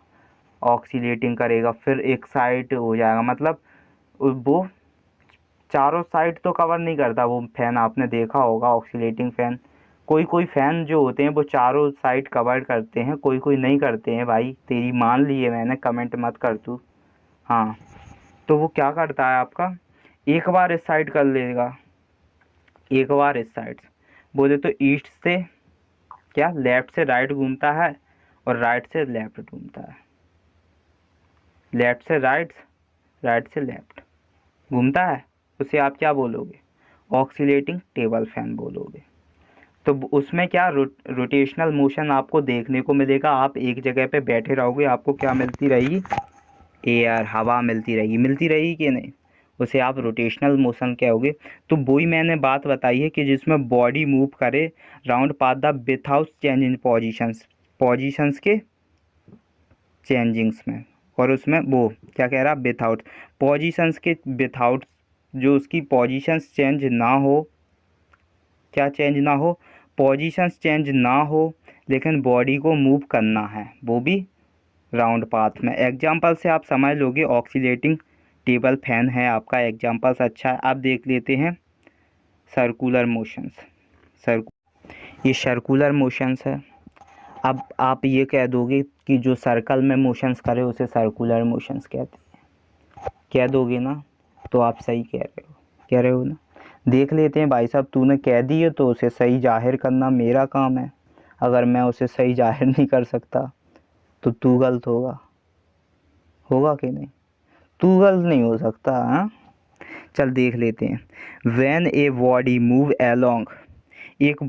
ऑक्सीलेटिंग करेगा, फिर एक साइड हो जाएगा, मतलब वो चारों साइड तो कवर नहीं करता वो फैन, आपने देखा होगा ऑक्सीलेटिंग फैन, कोई कोई फ़ैन जो होते हैं वो चारों साइड कवर करते हैं, कोई कोई नहीं करते हैं भाई, तेरी मान ली है मैंने, कमेंट मत कर तू। हाँ, तो वो क्या करता है आपका, एक बार इस साइड कर लेगा, एक बार इस साइड से, बोले तो ईस्ट से क्या लेफ़्ट से राइट घूमता है और राइट से लेफ़्ट घूमता है, लेफ़्ट से राइट, राइट से लेफ़्ट घूमता है, उसे आप क्या बोलोगे, ऑक्सीलेटिंग टेबल फैन बोलोगे। तो उसमें क्या रोटेशनल मोशन आपको देखने को मिलेगा। आप एक जगह पे बैठे रहोगे, आपको क्या मिलती रहेगी, एयर, हवा मिलती रहेगी कि नहीं, उसे आप रोटेशनल मोशन कहोगे। तो वही मैंने बात बताई है कि जिसमें बॉडी मूव करे round path the without change in positions के चेंजिंग्स में, और उसमें वो क्या कह रहा, विथआउट पोजीशंस के, विथआउट जो उसकी पोजीशंस चेंज ना हो, क्या चेंज ना हो, पोजीशंस चेंज ना हो, लेकिन बॉडी को मूव करना है, वो भी राउंड पाथ में। एग्जांपल से आप समझ लोगे, ऑक्सीलेटिंग टेबल फैन है आपका एग्जांपल्स अच्छा है। आप देख लेते हैं सर्कुलर मोशंस, ये सर्कुलर मोशंस है। अब आप ये कह दोगे कि जो सर्कल में मोशंस करे उसे सर्कुलर मोशंस कहते हैं, कह दोगे ना, तो आप सही कह रहे हो ना। देख लेते हैं भाई साहब, तूने कह दी है तो उसे सही जाहिर करना मेरा काम है। अगर मैं उसे सही जाहिर नहीं कर सकता तो तू गलत होगा कि नहीं, तू गलत नहीं हो सकता। हाँ, चल देख लेते हैं। When a body move along, एक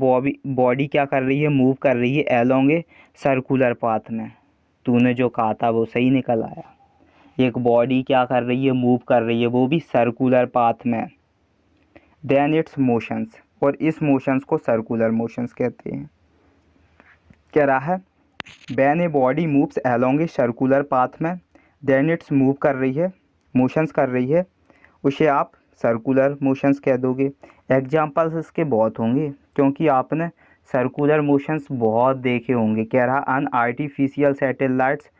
बॉडी क्या कर रही है, मूव कर रही है अलोंग ए सर्कुलर पाथ में। तूने जो कहा था वो सही निकल आया। एक बॉडी क्या कर रही है, मूव कर रही है, वो भी सर्कुलर पाथ में। देन इट्स मोशंस, और इस मोशंस को सर्कुलर मोशंस कहते हैं। कह रहा है when a body moves along A circular path में, देन इट्स मूव कर रही है, मोशंस कर रही है, उसे आप सर्कुलर मोशंस कह दोगे। एग्जांपल्स इसके बहुत होंगे क्योंकि आपने सर्कुलर मोशंस बहुत देखे होंगे। कह रहा अन आर्टिफिशियल सैटेलाइट्स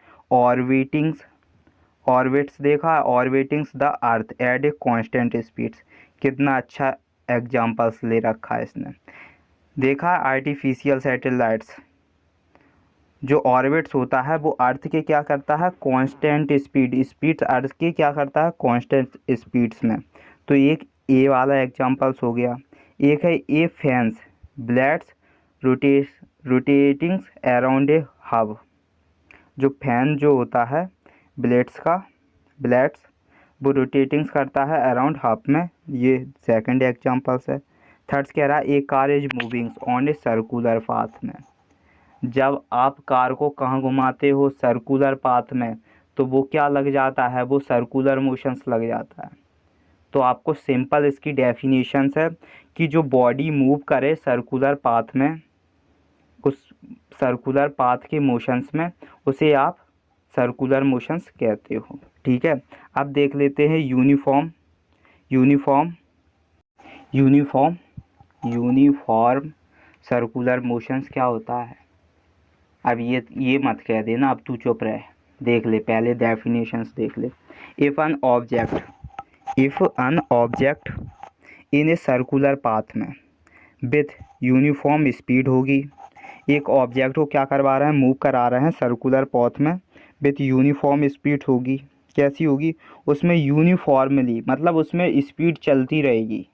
ऑर्बिट्स देखा, orbitings the earth at a constant speeds. कितना अच्छा एग्जांपल्स ले रखा है इसने। देखा आर्टिफिशियल सैटेलाइट्स जो ऑर्बिट्स होता है वो अर्थ के क्या करता है, कांस्टेंट स्पीड अर्थ के क्या करता है, कांस्टेंट स्पीड्स में। तो एक ए वाला एग्जांपल्स हो गया। एक है a fans blades rotatings around a hub, जो फैन जो होता है ब्लेड्स वो रोटेटिंग्स करता है अराउंड हब में, ये सेकंड एग्जांपल्स है। थर्ड कह रहा है a car is moving on a circular path में। जब आप कार को कहाँ घुमाते हो, सर्कुलर पाथ में, तो वो क्या लग जाता है, वो सर्कुलर मोशंस लग जाता है। तो आपको सिंपल इसकी डेफिनेशंस है कि जो बॉडी मूव करे सर्कुलर पाथ में, उस सर्कुलर पाथ के मोशंस में, उसे आप सर्कुलर मोशंस कहते हो। ठीक है, अब देख लेते हैं यूनिफॉर्म सर्कुलर मोशंस क्या होता है। अब ये मत कह देना, अब तू चुप रहे, देख ले पहले डेफिनेशंस देख ले। If an object in A circular path में विथ यूनिफॉर्म स्पीड होगी, एक ऑब्जेक्ट को क्या करवा रहे हैं, मूव करा रहे हैं सर्कुलर पाथ में, विथ यूनिफॉर्म स्पीड होगी। कैसी होगी, उसमें यूनिफॉर्मली मतलब उसमें स्पीड चलती रहेगी,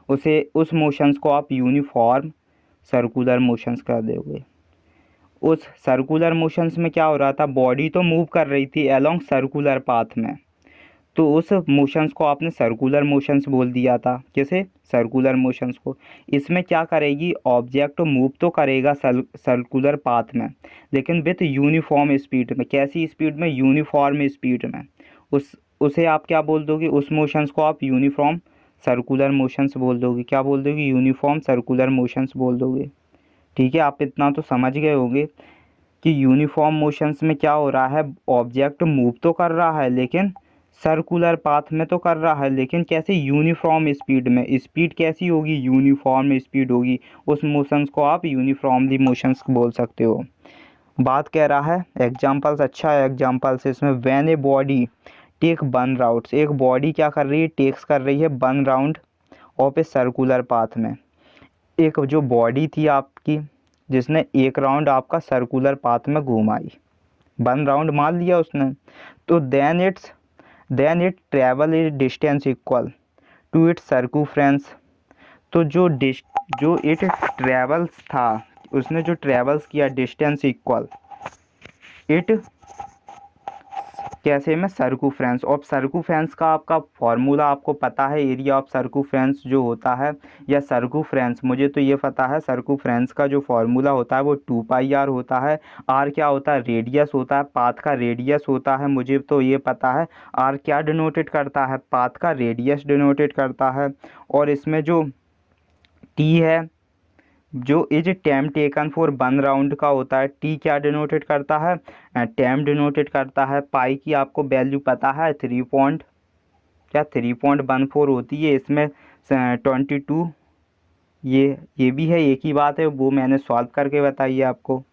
उस मोशंस को आप यूनिफॉर्म सर्कुलर मोशंस कर दोगे। उस सर्कुलर मोशंस में क्या हो रहा था, बॉडी तो मूव कर रही थी अलोंग सर्कुलर पाथ में, तो उस मोशंस को आपने सर्कुलर मोशंस बोल दिया था। कैसे, सर्कुलर मोशंस को। इसमें क्या करेगी, ऑब्जेक्ट मूव तो करेगा सर्कुलर पाथ में, लेकिन विथ यूनिफॉर्म स्पीड में। कैसी स्पीड में, यूनिफॉर्म स्पीड में। उसे आप क्या बोल दोगे, उस मोशंस को आप यूनिफॉर्म सर्कुलर मोशंस बोल दोगे। क्या बोल दोगे, यूनिफॉर्म सर्कुलर मोशंस बोल दोगे। ठीक है, आप इतना तो समझ गए होंगे कि यूनिफॉर्म मोशंस में क्या हो रहा है, ऑब्जेक्ट मूव तो कर रहा है लेकिन सर्कुलर पाथ में तो कर रहा है, लेकिन कैसे, यूनिफॉर्म स्पीड में। स्पीड कैसी होगी, यूनिफॉर्म स्पीड होगी। उस मोशंस को आप यूनिफॉर्मली मोशंस बोल सकते हो। बात कह रहा है एग्जांपल्स, अच्छा है एग्जांपल्स इसमें। When a body take 1 rounds, एक बॉडी क्या कर रही है, टेक्स कर रही है 1 round of a circular path में। एक जो बॉडी थी आपकी जिसने एक राउंड आपका सर्कुलर पाथ में घुमाई, 1 राउंड मान लिया उसने, तो then it travel is distance equal to its circumference. तो जो इट ट्रेवल्स था, उसने जो ट्रेवल्स किया डिस्टेंस इक्वल इट कैसे में सर्कूफ्रेंस। और सर्कूफ्रेंस का आपका फॉर्मूला आपको पता है, एरिया ऑफ सर्कूफ्रेंस जो होता है, या सर्कूफ्रेंस, मुझे तो ये पता है सर्कूफ्रेंस का जो फॉर्मूला होता है वो 2πr होता है। आर क्या होता है, रेडियस होता है, पाथ का रेडियस होता है, मुझे तो ये पता है। आर क्या डिनोटेड करता है, पाथ का रेडियस डिनोटेड करता है। और इसमें जो टी है जो is time taken for 1 round का होता है, टी क्या डिनोटेड करता है, टाइम डिनोटेड करता है। पाई की आपको वैल्यू पता है 3.14 होती है, इसमें 22, ये भी है, एक ही बात है, वो मैंने सॉल्व करके बताई है आपको।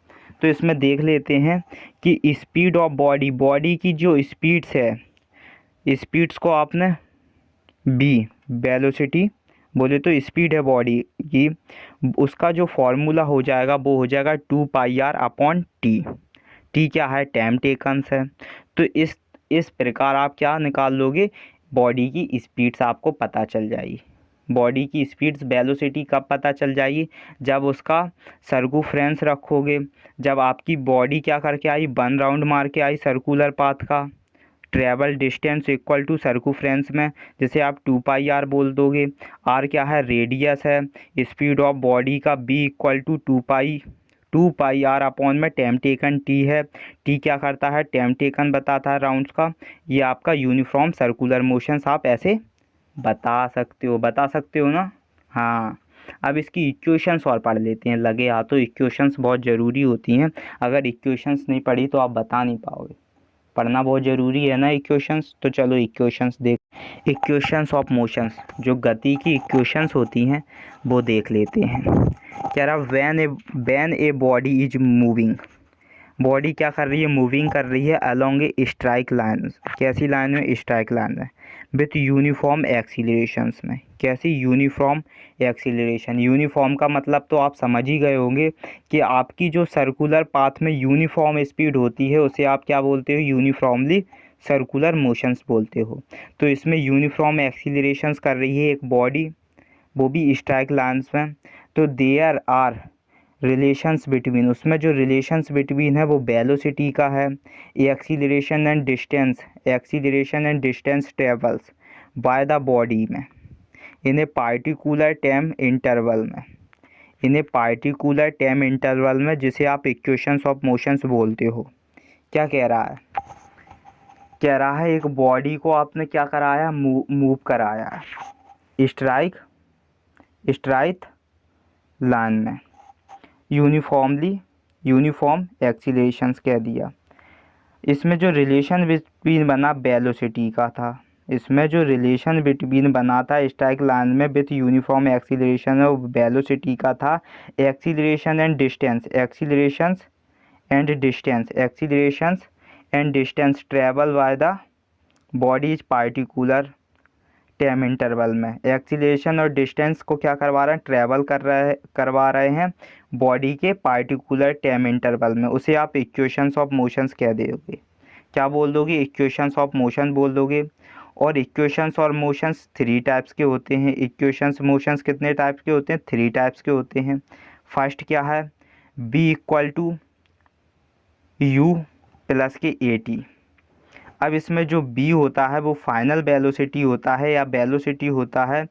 तो इसमें देख लेते हैं कि स्पीड ऑफ बॉडी की जो स्पीड्स है, स्पीड्स को आपने बी वेलोसिटी बोले तो स्पीड है बॉडी की, उसका जो फॉर्मूला हो जाएगा वो हो जाएगा 2πr/t। टी क्या है, टाइम टेकन्स है। तो इस प्रकार आप क्या निकाल लोगे, बॉडी की स्पीड्स आपको पता चल जाएगी। बॉडी की स्पीड्स वेलोसिटी कब पता चल जाएगी, जब उसका सर्कूफ्रेंस रखोगे, जब आपकी बॉडी क्या करके आई, 1 राउंड मार के आई सर्कुलर पाथ का, ट्रेवल डिस्टेंस इक्वल टू सर्कूफ्रेंस में, जैसे आप 2πr बोल दोगे। आर क्या है, रेडियस है। स्पीड ऑफ बॉडी का बी इक्वल टू 2πr में टाइम टेकन टी है। टी क्या करता है, टाइम टेकन बताता है राउंड्स का। ये आपका यूनिफॉर्म सर्कुलर मोशंस आप ऐसे बता सकते हो ना। हाँ, अब इसकी इक्वेशंस और पढ़ लेते हैं। लगे हाथों इक्वेशंस बहुत ज़रूरी होती हैं, अगर इक्वेशंस नहीं पढ़ी तो आप बता नहीं पाओगे, पढ़ना बहुत ज़रूरी है ना इक्वेशंस। तो चलो इक्वेशंस इक्वेशंस ऑफ मोशंस, जो गति की इक्वेशंस होती हैं वो देख लेते हैं। कह रहा when a body is moving, body क्या कर रही है, मूविंग कर रही है अलोंग ए स्ट्राइक लाइन। कैसी लाइन में, स्ट्राइक लाइन में, विथ यूनिफॉर्म एक्सीलरेशंस में। कैसी, यूनिफॉर्म एक्सीलरेशन। यूनिफॉर्म का मतलब तो आप समझ ही गए होंगे कि आपकी जो सर्कुलर पाथ में यूनिफॉर्म स्पीड होती है उसे आप क्या बोलते हो, यूनिफॉर्मली सर्कुलर मोशंस बोलते हो। तो इसमें यूनिफॉर्म एक्सीलरेशंस कर रही है एक बॉडी, वो भी स्ट्राइक लाइन्स में। तो देयर आर रिलेशंस बिटवीन, उसमें जो रिलेशंस बिटवीन है वो वेलोसिटी का है। Acceleration and distance travels by the body में इन ए पार्टिकुलर टाइम इंटरवल में, जिसे आप इक्वेशंस ऑफ मोशंस बोलते हो। क्या कह रहा है, एक बॉडी को आपने क्या कराया, मूव कराया स्ट्राइक लाइन में, यूनिफॉर्म एक्सीलरेशंस कह दिया। इसमें जो रिलेशन बिटवीन बना वेलोसिटी का था, इसमें जो रिलेशन बिटवीन बना था स्ट्राइक लाइन में विथ यूनिफॉर्म एक्सीलरेशन और वेलोसिटी का था acceleration and distance travel by the body is particular time interval में। एक्सीलरेशन और डिस्टेंस को क्या करवा रहे हैं, ट्रैवल करवा रहे हैं बॉडी के पार्टिकुलर टाइम इंटरवल में। उसे आप इक्वेशंस ऑफ मोशंस कह दोगे। क्या बोल दोगे, इक्वेशंस ऑफ मोशन बोल दोगे। और इक्वेशंस और मोशंस 3 टाइप्स के होते हैं। इक्वेशंस मोशंस कितने टाइप्स के होते हैं, 3 टाइप्स के होते हैं। फर्स्ट क्या है, B equal to U plus के ए टी। अब इसमें जो b होता है वो फाइनल वेलोसिटी होता है या वेलोसिटी होता है,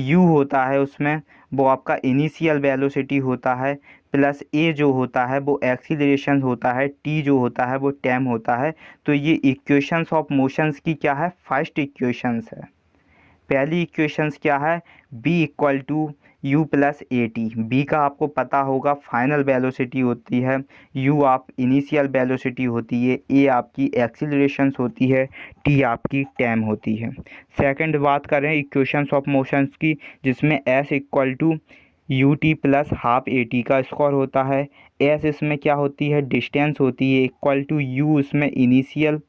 u होता है उसमें वो आपका इनिशियल वेलोसिटी होता है, प्लस a जो होता है वो एक्सीलरेशन होता है, t जो होता है वो टाइम होता है। तो ये इक्वेशंस ऑफ मोशंस की क्या है, फर्स्ट इक्वेशंस है। पहली इक्वेशंस क्या है, b equal to u plus A T. B का आपको पता होगा फाइनल वेलोसिटी होती है, u आप इनिशियल वेलोसिटी होती है, a आपकी एक्सीलरेशंस होती है, t आपकी टाइम होती है। सेकंड बात करें इक्वेशंस ऑफ मोशंस की, जिसमें s equal to U T plus half A T का स्क्वायर होता है। s इसमें क्या होती है, डिस्टेंस होती है, इक्वल टू u इसमें इनिशियल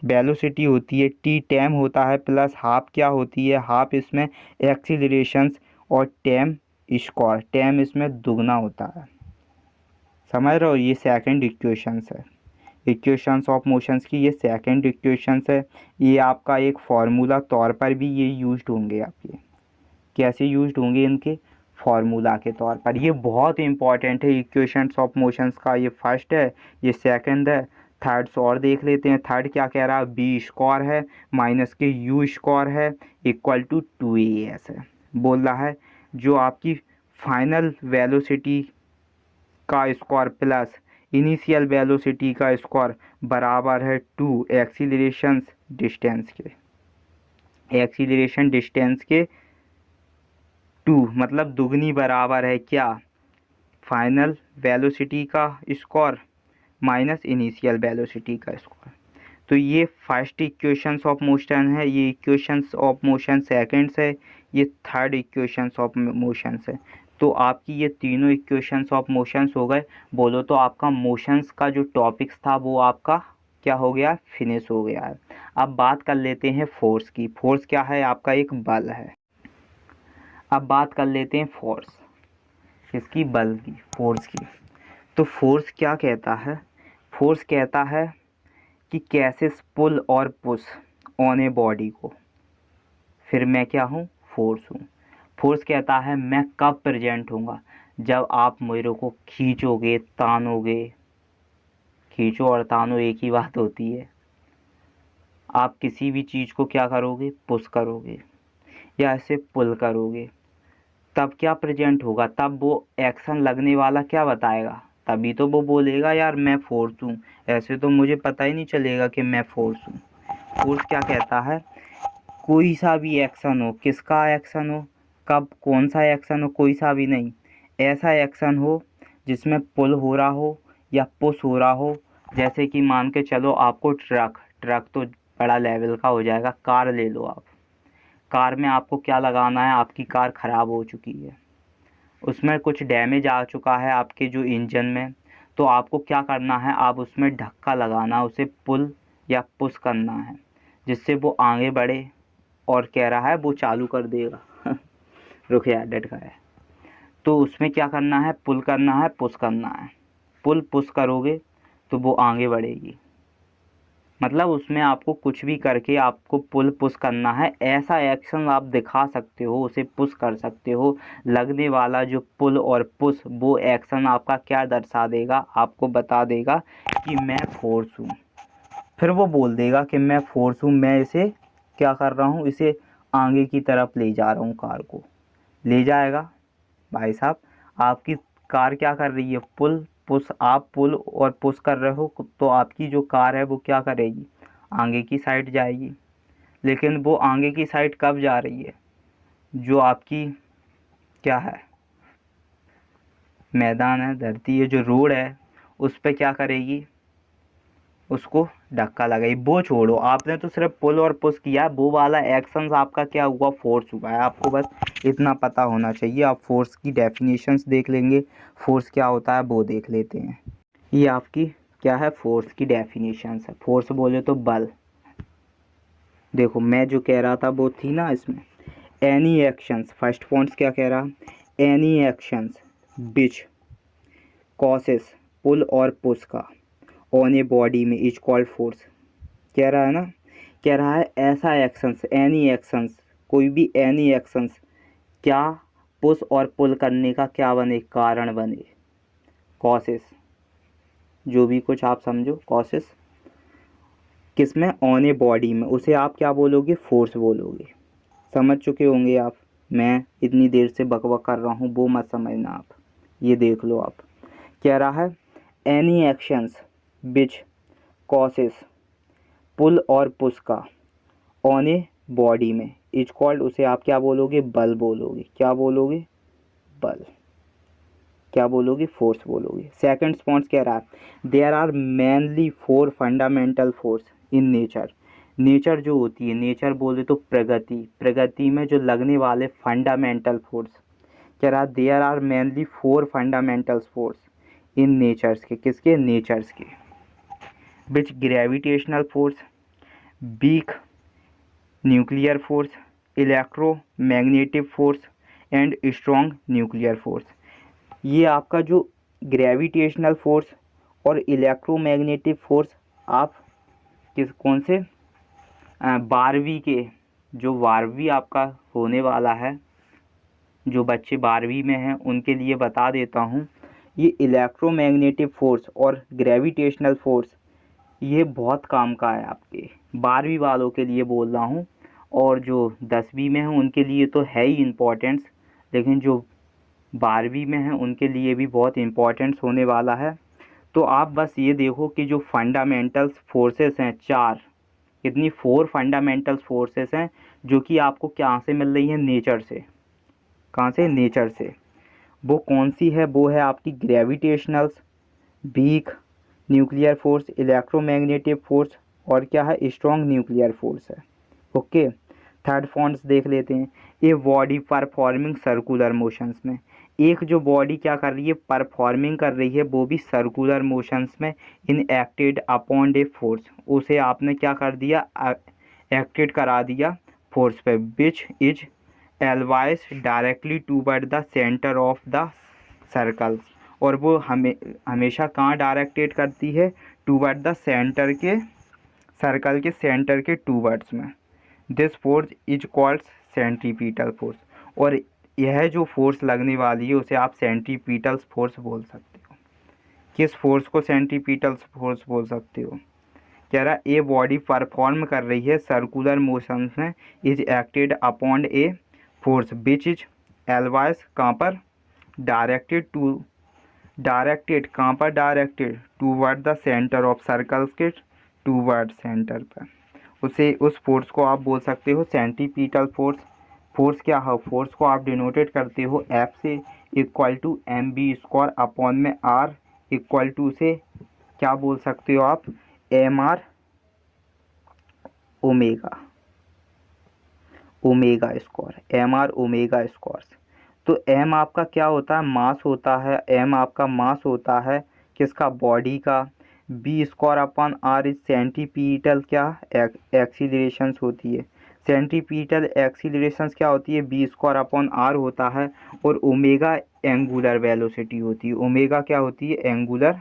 वेलोसिटी होती है, t टाइम होता है, प्लस हाफ क्या होती है, हाफ इसमें एक्सीलरेशंस और टाइम स्क्वायर, टाइम इसमें दुगना होता है। समझ रहे हो, ये सेकंड इक्वेशंस है, इक्वेशंस ऑफ मोशंस की ये सेकंड इक्वेशंस है। ये आपका एक फार्मूला तौर पर भी ये यूज्ड होंगे आपके। कैसे यूज्ड होंगे इनके फार्मूला के तौर पर। ये बहुत इंपॉर्टेंट है इक्वेशंस ऑफ मोशंस का। ये फर्स्ट है, ये सेकंड है, थर्ड और देख लेते हैं। थर्ड क्या कह रहा है, बी स्क्वायर है माइनस के यू स्क्वायर है इक्वल टू 2as है। बोल रहा है जो आपकी फाइनल वेलोसिटी का स्क्वायर प्लस इनिशियल वेलोसिटी का स्क्वायर बराबर है 2 एक्सीलरेशन डिस्टेंस के, एक्सीलरेशन डिस्टेंस के 2 मतलब दुगनी बराबर है क्या, फाइनल वेलोसिटी का स्क्वायर माइनस इनिशियल वेलोसिटी का स्क्वायर। तो ये फर्स्ट इक्वेशंस ऑफ मोशन है, ये इक्वेशंस ऑफ मोशन सेकंड्स है, ये थर्ड इक्वेशंस ऑफ मोशंस है। तो आपकी ये तीनों इक्वेशंस ऑफ मोशंस हो गए। बोलो तो आपका मोशंस का जो टॉपिक्स था वो आपका क्या हो गया, फिनिश हो गया है। अब बात कर लेते हैं फोर्स की। फोर्स क्या है, आपका एक बल है। अब बात कर लेते हैं फोर्स, इसकी बल की, फोर्स की। तो फोर्स क्या कहता है, फोर्स कहता है कि कैसे पुल और पुश ऑन ए बॉडी को। फिर मैं क्या हूँ, फोर्स हूँ। फोर्स कहता है मैं कब प्रेजेंट होऊंगा, जब आप मेरे को खींचोगे, तानोगे। खींचो और तानो एक ही बात होती है। आप किसी भी चीज़ को क्या करोगे, पुश करोगे या ऐसे पुल करोगे, तब क्या प्रेजेंट होगा, तब वो एक्शन लगने वाला क्या बताएगा, तभी तो वो बोलेगा यार मैं फोर्स हूँ। ऐसे तो मुझे पता ही नहीं चलेगा कि मैं फोर्स हूँ। फोर्स क्या कहता है, कोई सा भी एक्शन हो, किसका एक्शन हो, कब कौन सा एक्शन हो, कोई सा भी नहीं, ऐसा एक्शन हो जिसमें पुल हो रहा हो या पुश हो रहा हो। जैसे कि मान के चलो आपको ट्रक तो बड़ा लेवल का हो जाएगा, कार ले लो आप। कार में आपको क्या लगाना है, आपकी कार ख़राब हो चुकी है, उसमें कुछ डैमेज आ चुका है आपके जो इंजन में। तो आपको क्या करना है, आप उसमें धक्का लगाना, उसे पुल या पुश करना है जिससे वो आगे बढ़े। और कह रहा है वो चालू कर देगा रुक यार, डट गया है। तो उसमें क्या करना है, पुल करना है, पुश करना है। पुल पुश करोगे तो वो आगे बढ़ेगी। मतलब उसमें आपको कुछ भी करके आपको पुल पुश करना है, ऐसा एक्शन आप दिखा सकते हो, उसे पुश कर सकते हो। लगने वाला जो पुल और पुश, वो एक्शन आपका क्या दर्शा देगा, आपको बता देगा कि मैं फोर्स हूँ। फिर वो बोल देगा कि मैं फोर्स हूँ, मैं इसे क्या कर रहा हूँ, इसे आगे की तरफ ले जा रहा हूँ, कार को ले जाएगा। भाई साहब आपकी कार क्या कर रही है, पुल पुश, आप पुल और पुश कर रहे हो, तो आपकी जो कार है वो क्या करेगी, आगे की साइड जाएगी। लेकिन वो आगे की साइड कब जा रही है, जो आपकी क्या है, मैदान है, धरती है, जो रोड है, उस पर क्या करेगी, उसको धक्का लगाई। वो छोड़ो, आपने तो सिर्फ पुल और पुश किया, वो वाला एक्शन आपका क्या हुआ, फोर्स हुआ है। आपको बस इतना पता होना चाहिए। आप फोर्स की डेफिनेशंस देख लेंगे, फोर्स क्या होता है वो देख लेते हैं। ये आपकी क्या है, फोर्स की डेफिनेशंस है। फोर्स बोले तो बल। देखो मैं जो कह रहा था वो थी ना इसमें, एनी एक्शंस, फर्स्ट पॉइंट्स क्या कह रहा, एनी एक्शंस विच कॉसेस पुल और पुश का ऑन ए बॉडी में इज कॉल्ड फोर्स। कह रहा है ना, कह रहा है ऐसा एक्शंस, एनी एक्शंस, कोई भी एनी एक्शंस क्या पुश और पुल करने का क्या बने, कारण बने, कॉसेस, जो भी कुछ आप समझो कॉसेस, किसमें, ऑन ए बॉडी में, उसे आप क्या बोलोगे, फोर्स बोलोगे। समझ चुके होंगे आप, मैं इतनी देर से बकबक कर रहा हूँ वो मत समझना आप, ये देख लो आप। कह रहा है एनी एक्शंस विच कॉसेस पुल और पुश का ऑन ए बॉडी में इज कॉल्ड, उसे आप क्या बोलोगे, बल बोलोगे। क्या बोलोगे, बल। क्या बोलोगे, फोर्स बोलोगे। सेकंड पॉइंट कह रहा है there are mainly 4 fundamental force in nature. Nature जो होती है, नेचर बोले तो प्रगति, प्रगति में जो लगने वाले फंडामेंटल फोर्स। कह रहा है there are mainly 4 fundamental force in natures के, किसके, नेचर्स के। Which gravitational force, weak nuclear force, electromagnetic force and strong nuclear force. ये आपका जो ग्रेविटेशनल फोर्स और इलेक्ट्रोमैग्नेटिक फोर्स आप कौन से 12वीं के, जो 12वीं आपका होने वाला है, जो बच्चे 12वीं में हैं उनके लिए बता देता हूँ। ये इलेक्ट्रोमैग्नेटिक फोर्स और ग्रेविटेशनल फोर्स ये बहुत काम का है आपके 12वीं वालों के लिए बोल रहा हूँ, और जो 10वीं में हैं उनके लिए तो है ही इम्पोर्टेंस, लेकिन जो 12वीं में हैं उनके लिए भी बहुत इम्पोर्टेंस होने वाला है। तो आप बस ये देखो कि जो फंडामेंटल्स फोर्सेस हैं 4, कितनी 4 फंडामेंटल्स फोर्सेस हैं जो कि आपको कहाँ से मिल रही हैं, नेचर से। कहाँ से? नेचर से। वो कौन सी है? वो है आपकी gravitationals, weak nuclear force, electromagnetic force, और क्या है? स्ट्रॉन्ग न्यूक्लियर फोर्स है। ओके, थर्ड फॉर्म्स देख लेते हैं। A body performing circular motions में, एक जो बॉडी क्या कर रही है? परफॉर्मिंग कर रही है, वो भी सर्कुलर मोशंस में, इन एक्टेड अपॉन ए फोर्स, उसे आपने क्या कर दिया? एक्टेड करा दिया फोर्स पे, which is alloys directly toward the centre of the circles, और वो हमेशा कहाँ डायरेक्टेड करती है? टूवर्ड द सेंटर के, सर्कल के सेंटर के टूवर्ड्स में। This force is called centripetal force, और यह जो फोर्स लगने वाली है उसे आप सेंट्रीपिटल फोर्स बोल सकते हो। किस फोर्स को सेंट्रीपिटल फोर्स बोल सकते हो? कह रहा ए बॉडी परफॉर्म कर रही है सर्कुलर मोशन में, is acted upon a force which is alloys कहाँ पर? डायरेक्टेड कहाँ पर? Directed toward the centre of circles के टूवर्ड सेंटर पर, उसे उस फोर्स को आप बोल सकते हो सेंट्रीपिटल फोर्स। फोर्स क्या है? फोर्स को आप डिनोटेट करते हो एफ से, equal to M B square upon में आर, इक्वल टू से क्या बोल सकते हो आप? M R omega, omega square, M R omega square. तो एम आपका क्या होता है? मास होता है। एम आपका मास होता है किसका? बॉडी का। B square upon R is centripetal क्या? एक्सीलरेशंस होती है। सेंट्रीपिटल एक्सीलरेशंस क्या होती है? बी स्क्वायर अपॉन आर होता है, और ओमेगा एंगुलर वेलोसिटी होती है। ओमेगा क्या होती है? एंगुलर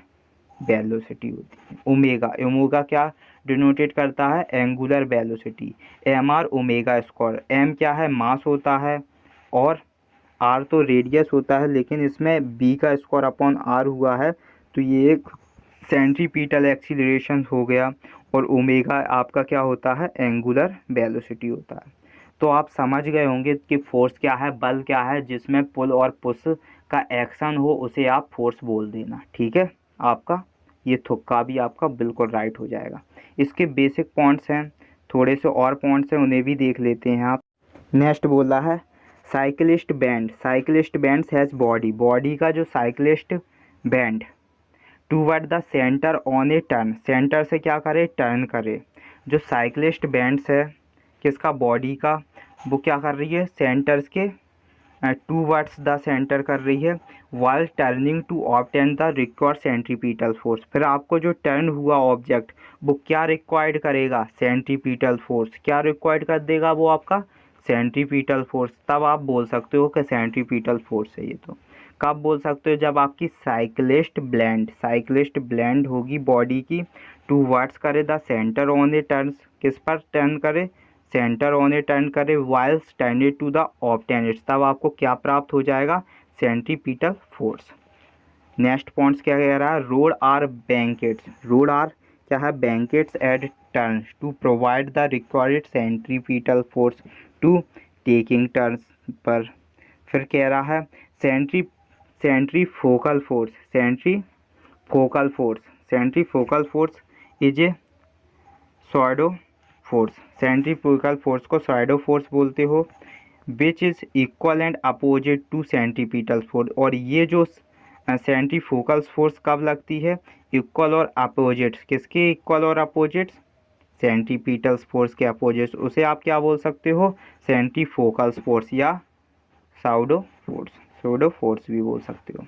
वेलोसिटी होती है। ओमेगा, ओमेगा क्या डिनोटेट करता है? Angular velocity. M R omega square, M क्या है? मास होता है, और आर तो रेडियस होता है, लेकिन इसमें बी का स्क्वायर अपॉन आर हुआ है, तो ये एक सेंट्रीपिटल एक्सीलरेशन हो गया, और ओमेगा आपका क्या होता है? एंगुलर वेलोसिटी होता है। तो आप समझ गए होंगे कि फोर्स क्या है, बल क्या है, जिसमें पुल और पुश का एक्शन हो उसे आप फोर्स बोल देना। ठीक है, आपका ये तुक्का भी आपका बिल्कुल राइट हो जाएगा। इसके बेसिक पॉइंट्स हैं, थोड़े से और पॉइंट्स हैं, उन्हें भी देख लेते हैं आप। नेक्स्ट बोल रहा है cyclist band. Cyclist band has body, body का जो cyclist band toward the centre on A turn, centre से क्या करे? टर्न करे। जो साइकिलिस्ट बैंड्स है किसका? बॉडी का, वो क्या कर रही है? सेंटर्स के टूवर्ड्स द सेंटर कर रही है, while turning to obtain the required centripetal force. फिर आपको जो टर्न हुआ ऑब्जेक्ट वो क्या रिक्वायर्ड करेगा? Centripetal force. क्या रिक्वायर्ड कर देगा वो आपका? Centripetal force. तब आप बोल सकते हो कि सेंट्रीपिटल फोर्स है ये। तो कब बोल सकते हो? जब आपकी साइकिलिस्ट ब्लेंड होगी बॉडी की, टू वर्ड्स करे the centre on A turn, किस पर टर्न करे? सेंटर ऑन ए टर्न करे, वाइल्स टर्न टू द ऑब्टेनेट्स, तब आपको क्या प्राप्त हो जाएगा? Centripetal force. नेक्स्ट पॉइंट्स क्या कह रहा है? Road are banked, road are क्या है? Banked at turn to provide the required centripetal force to taking turns पर। फिर कह रहा है centrifugal force, centrifugal force is a pseudo force, centrifugal force को सॉइडो फोर्स बोलते हो, which is equal and opposite to centripetal force. और ये जो सेंट्रीफ्यूगल फोर्स कब लगती है? इक्वल और अपोजिट, किसके इक्वल और अपोजिट? सेंट्रीपिटल फोर्स के अपोजिट, उसे आप क्या बोल सकते हो? सेंट्रीफोकल फोर्स या साउडो फोर्स भी बोल सकते हो।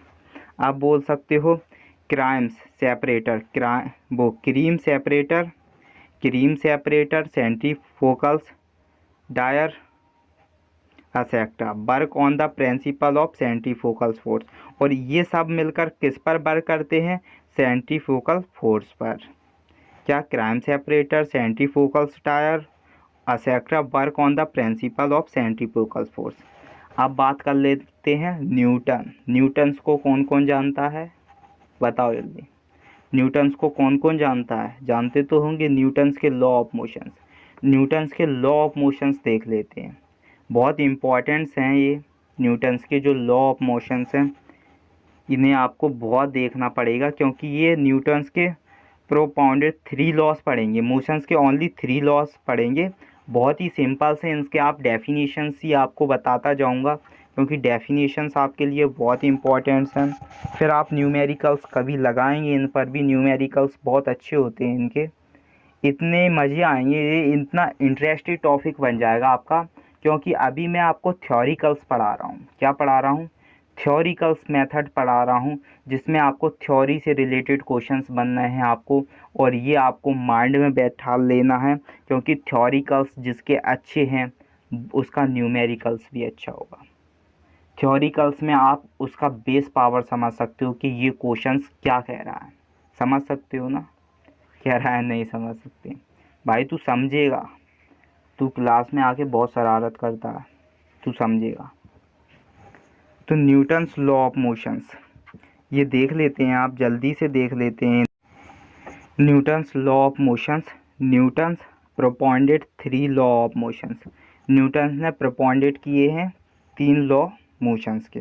आप बोल सकते हो cream separator, centrifuges, etcetera, work on the principle of centrifugal force. और ये सब मिलकर किस पर वर्क करते हैं? सेंट्रीफ्यूगल फोर्स पर। क्या? Crime separator, centrifugal tyre, et cetera work on the principle of centrifugal force. अब बात कर लेते हैं न्यूटन। न्यूटन्स को कौन कौन जानता है? बताओ जल्दी। न्यूटन्स को कौन कौन जानता है? जानते तो होंगे न्यूटन्स के लॉ ऑफ मोशंस। न्यूटन्स के लॉ ऑफ मोशंस देख लेते हैं, बहुत इम्पॉर्टेंट्स हैं ये। न्यूटन्स के जो लॉ ऑफ मोशंस हैं इन्हें आपको बहुत देखना पड़ेगा, क्योंकि ये न्यूटन्स के प्रोपाउंडेड 3 लॉस पढ़ेंगे, मोशंस के ओनली 3 लॉस पढ़ेंगे। बहुत ही सिंपल से इनके आप डेफिनेशंस ही आपको बताता जाऊंगा, क्योंकि डेफिनेशंस आपके लिए बहुत इंपॉर्टेंट्स हैं। फिर आप न्यूमेरिकल्स कभी लगाएंगे, इन पर भी न्यूमेरिकल्स बहुत अच्छे होते हैं इनके। इतने मज़े आएंगे, ये इतना इंटरेस्टिंग टॉपिक बन जाएगा आपका, क्योंकि अभी मैं आपको थ्योरिकल्स पढ़ा रहा हूँ। क्या पढ़ा रहा हूँ? थ्योरिकल्स मेथड पढ़ा रहा हूँ, जिसमें आपको थ्योरी से रिलेटेड क्वेश्चंस बनने हैं आपको, और ये आपको माइंड में बैठा लेना है, क्योंकि थ्योरिकल्स जिसके अच्छे हैं उसका न्यूमेरिकल्स भी अच्छा होगा। थ्योरिकल्स में आप उसका बेस पावर समझ सकते हो कि ये क्वेश्चंस क्या कह रहा है। समझ सकते हो ना? कह रहा है नहीं समझ सकते भाई, तू समझेगा। तू क्लास में आके बहुत शरारत करता है, तू समझेगा। तो न्यूटन्स लॉ ऑफ मोशंस ये देख लेते हैं, आप जल्दी से देख लेते हैं। Newton's law of motions. Newton's propounded 3 law of motions. Newton's ने प्रोपोंडेड किए हैं 3 लॉ मोशंस के।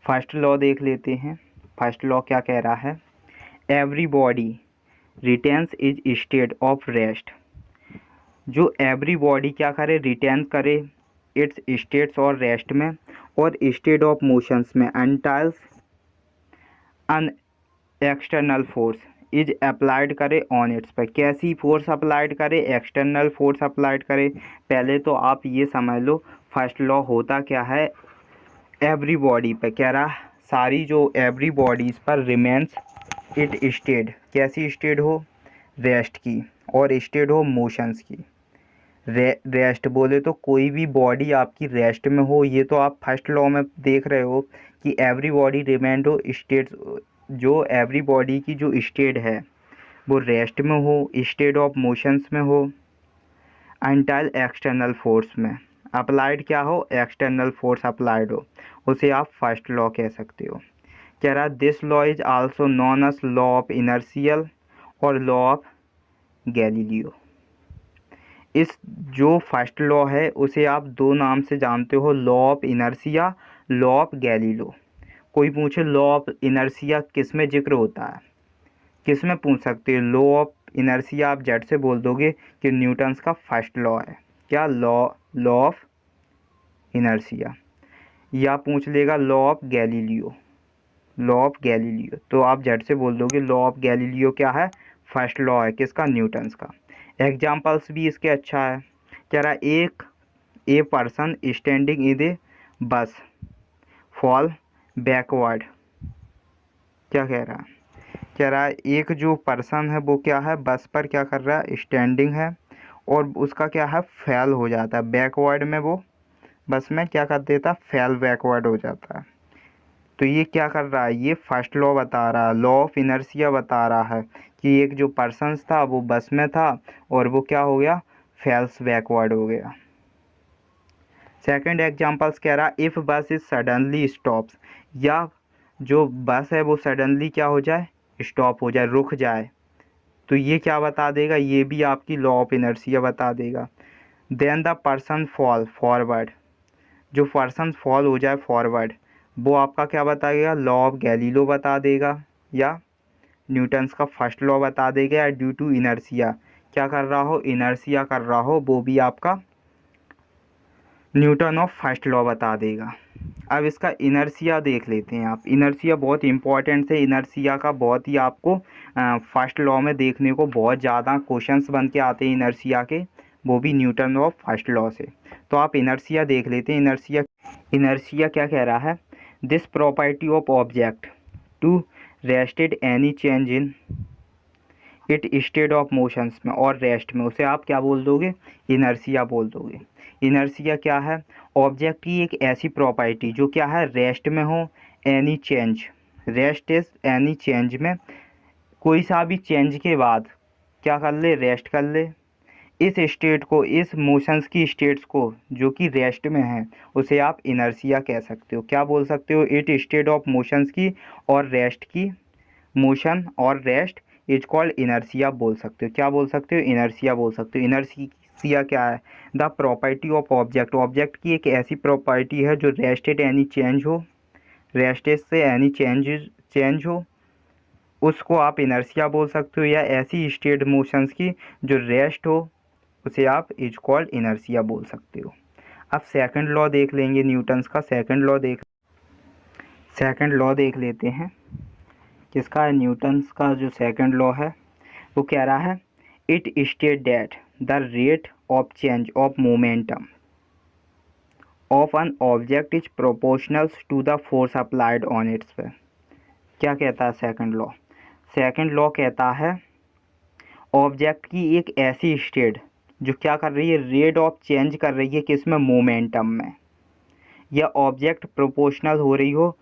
फर्स्ट लॉ देख लेते हैं। फर्स्ट लॉ क्या कह रहा है? Every body retains is state of rest. जो एवरी बॉडी क्या करे? रिटेन करे इट्स स्टेट्स और रेस्ट में और स्टेट ऑफ मोशंस में अनटाइल्स अन एक्सटर्नल फोर्स इज अप्लाइड करे ऑन इट्स पर। कैसी फोर्स अप्लाइड करे? एक्सटर्नल फोर्स अप्लाइड करे। पहले तो आप ये समझ लो फर्स्ट लॉ होता क्या है। एवरी बॉडी पर कह रहा, सारी जो एवरी बॉडीज़ पर रिमेंस इट स्टेट, कैसी स्टेट हो? रेस्ट की, और स्टेट हो मोशंस की। रेस्ट बोले तो कोई भी बॉडी आपकी रेस्ट में हो, ये तो आप फर्स्ट लॉ में देख रहे हो कि एवरी बॉडी रिमेंड हो स्टेट। जो एवरी बॉडी की जो स्टेट है वो रेस्ट में हो, स्टेट ऑफ मोशंस में हो, अनटाइल एक्सटर्नल फोर्स में अप्लाइड क्या हो? एक्सटर्नल फोर्स अप्लाइड हो, उसे आप फर्स्ट लॉ कह सकते हो। कह रहा this law is also known as law of inertial और लॉ ऑफ गैलीलियो। इस जो फर्स्ट लॉ है उसे आप 2 नाम से जानते हो, law of inertia, law of Galileo. कोई पूछे लॉ ऑफ इनर्शिया किस में जिक्र होता है, किस में पूछ सकते हो? लॉ ऑफ इनर्शिया आप झट से बोल दोगे कि न्यूटन्स का फर्स्ट लॉ है। क्या? Law of inertia. या पूछ लेगा law of Galileo, law of Galileo, तो आप झट से बोल दोगे लॉ ऑफ गैलीलियो क्या है? फर्स्ट लॉ है किसका? न्यूटन्स का। एग्जाम्पल्स भी इसके अच्छा है। कह रहा ए पर्सन स्टैंडिंग इन ए बस फॉल बैकवर्ड। क्या कह रहा है? कह रहा है एक जो पर्सन है वो क्या है? बस पर क्या कर रहा है? स्टैंडिंग है, और उसका क्या है? फेल हो जाता है बैकवर्ड में। वो बस में क्या कर देता? फेल बैकवर्ड हो जाता है। तो ये क्या कर रहा है? ये फर्स्ट लॉ बता रहा है, लॉ ऑफ इनर्शिया बता रहा है कि एक जो पर्सन था वो बस में था और वो क्या हो गया? फेल्स बैकवर्ड हो गया। सेकंड एग्जांपल्स कह रहा इफ़ बस इज सडनली स्टॉप्स, या जो बस है वो सडनली क्या हो जाए? स्टॉप हो जाए, रुक जाए। तो ये क्या बता देगा? ये भी आपकी लॉ ऑफ इनर्शिया बता देगा। Then the person fall forward, जो पर्सन फॉल हो जाए फॉरवर्ड, वो आपका क्या बताएगा? लॉ ऑफ गैलीलियो बता देगा, या न्यूटन्स का फर्स्ट लॉ बता देगा, या ड्यू टू इनर्शिया क्या कर रहा हो? इनर्शिया कर रहा हो, वो भी आपका न्यूटन ऑफ फर्स्ट लॉ बता देगा। अब इसका इनर्शिया देख लेते हैं आप। इनर्शिया बहुत इंपॉर्टेंट है। इनर्शिया का बहुत ही आपको फर्स्ट लॉ में देखने को बहुत ज़्यादा क्वेश्चंस बन के आते हैं इनर्शिया के, वो भी न्यूटन ऑफ फर्स्ट लॉ से। तो आप इनर्शिया देख लेते हैं। इनर्शिया क्या कह रहा है? This property of object to rested any change in it state of motions में और रेस्ट में, उसे आप क्या बोल दोगे? इनर्शिया बोल दोगे। इनर्शिया क्या है? ऑब्जेक्ट की एक ऐसी प्रॉपर्टी जो क्या है, रेस्ट में हो, any change, rest is any change में कोई सा भी चेंज के बाद क्या कर ले, रेस्ट कर ले। इस स्टेट को, इस मोशंस की स्टेट्स को जो कि रेस्ट में है, उसे आप इनर्शिया कह सकते हो। क्या बोल सकते हो? इट स्टेट ऑफ मोशंस की और रेस्ट की, मोशन और रेस्ट इज कॉल्ड इनर्शिया बोल सकते हो। क्या बोल सकते हो? इनर्शिया बोल सकते हो। इनर्शिया क्या है? The property of object, object की एक ऐसी प्रॉपर्टी है जो रेस्टेड एनी चेंज हो, रेस्टेड से एनी चेंज हो, उसको आप इनर्शिया बोल सकते हो। या ऐसी स्टेट मोशंस की जो रेस्ट हो, उसे आप इज कॉल्ड इनर्शिया बोल सकते हो। अब सेकंड लॉ देख लेंगे न्यूटन्स का। सेकंड लॉ देख लेते हैं किसका है, न्यूटन्स का जो सेकंड लॉ है वो कह रहा है, it state that the rate of change of momentum of an object is proportional to the force applied on its पे। क्या कहता है सेकंड लॉ? सेकंड लॉ कहता है ऑब्जेक्ट की एक ऐसी स्टेट जो क्या कर रही है, रेट ऑफ चेंज कर रही है किसमें, मोमेंटम में, या ऑब्जेक्ट प्रोपोर्शनल हो रही हो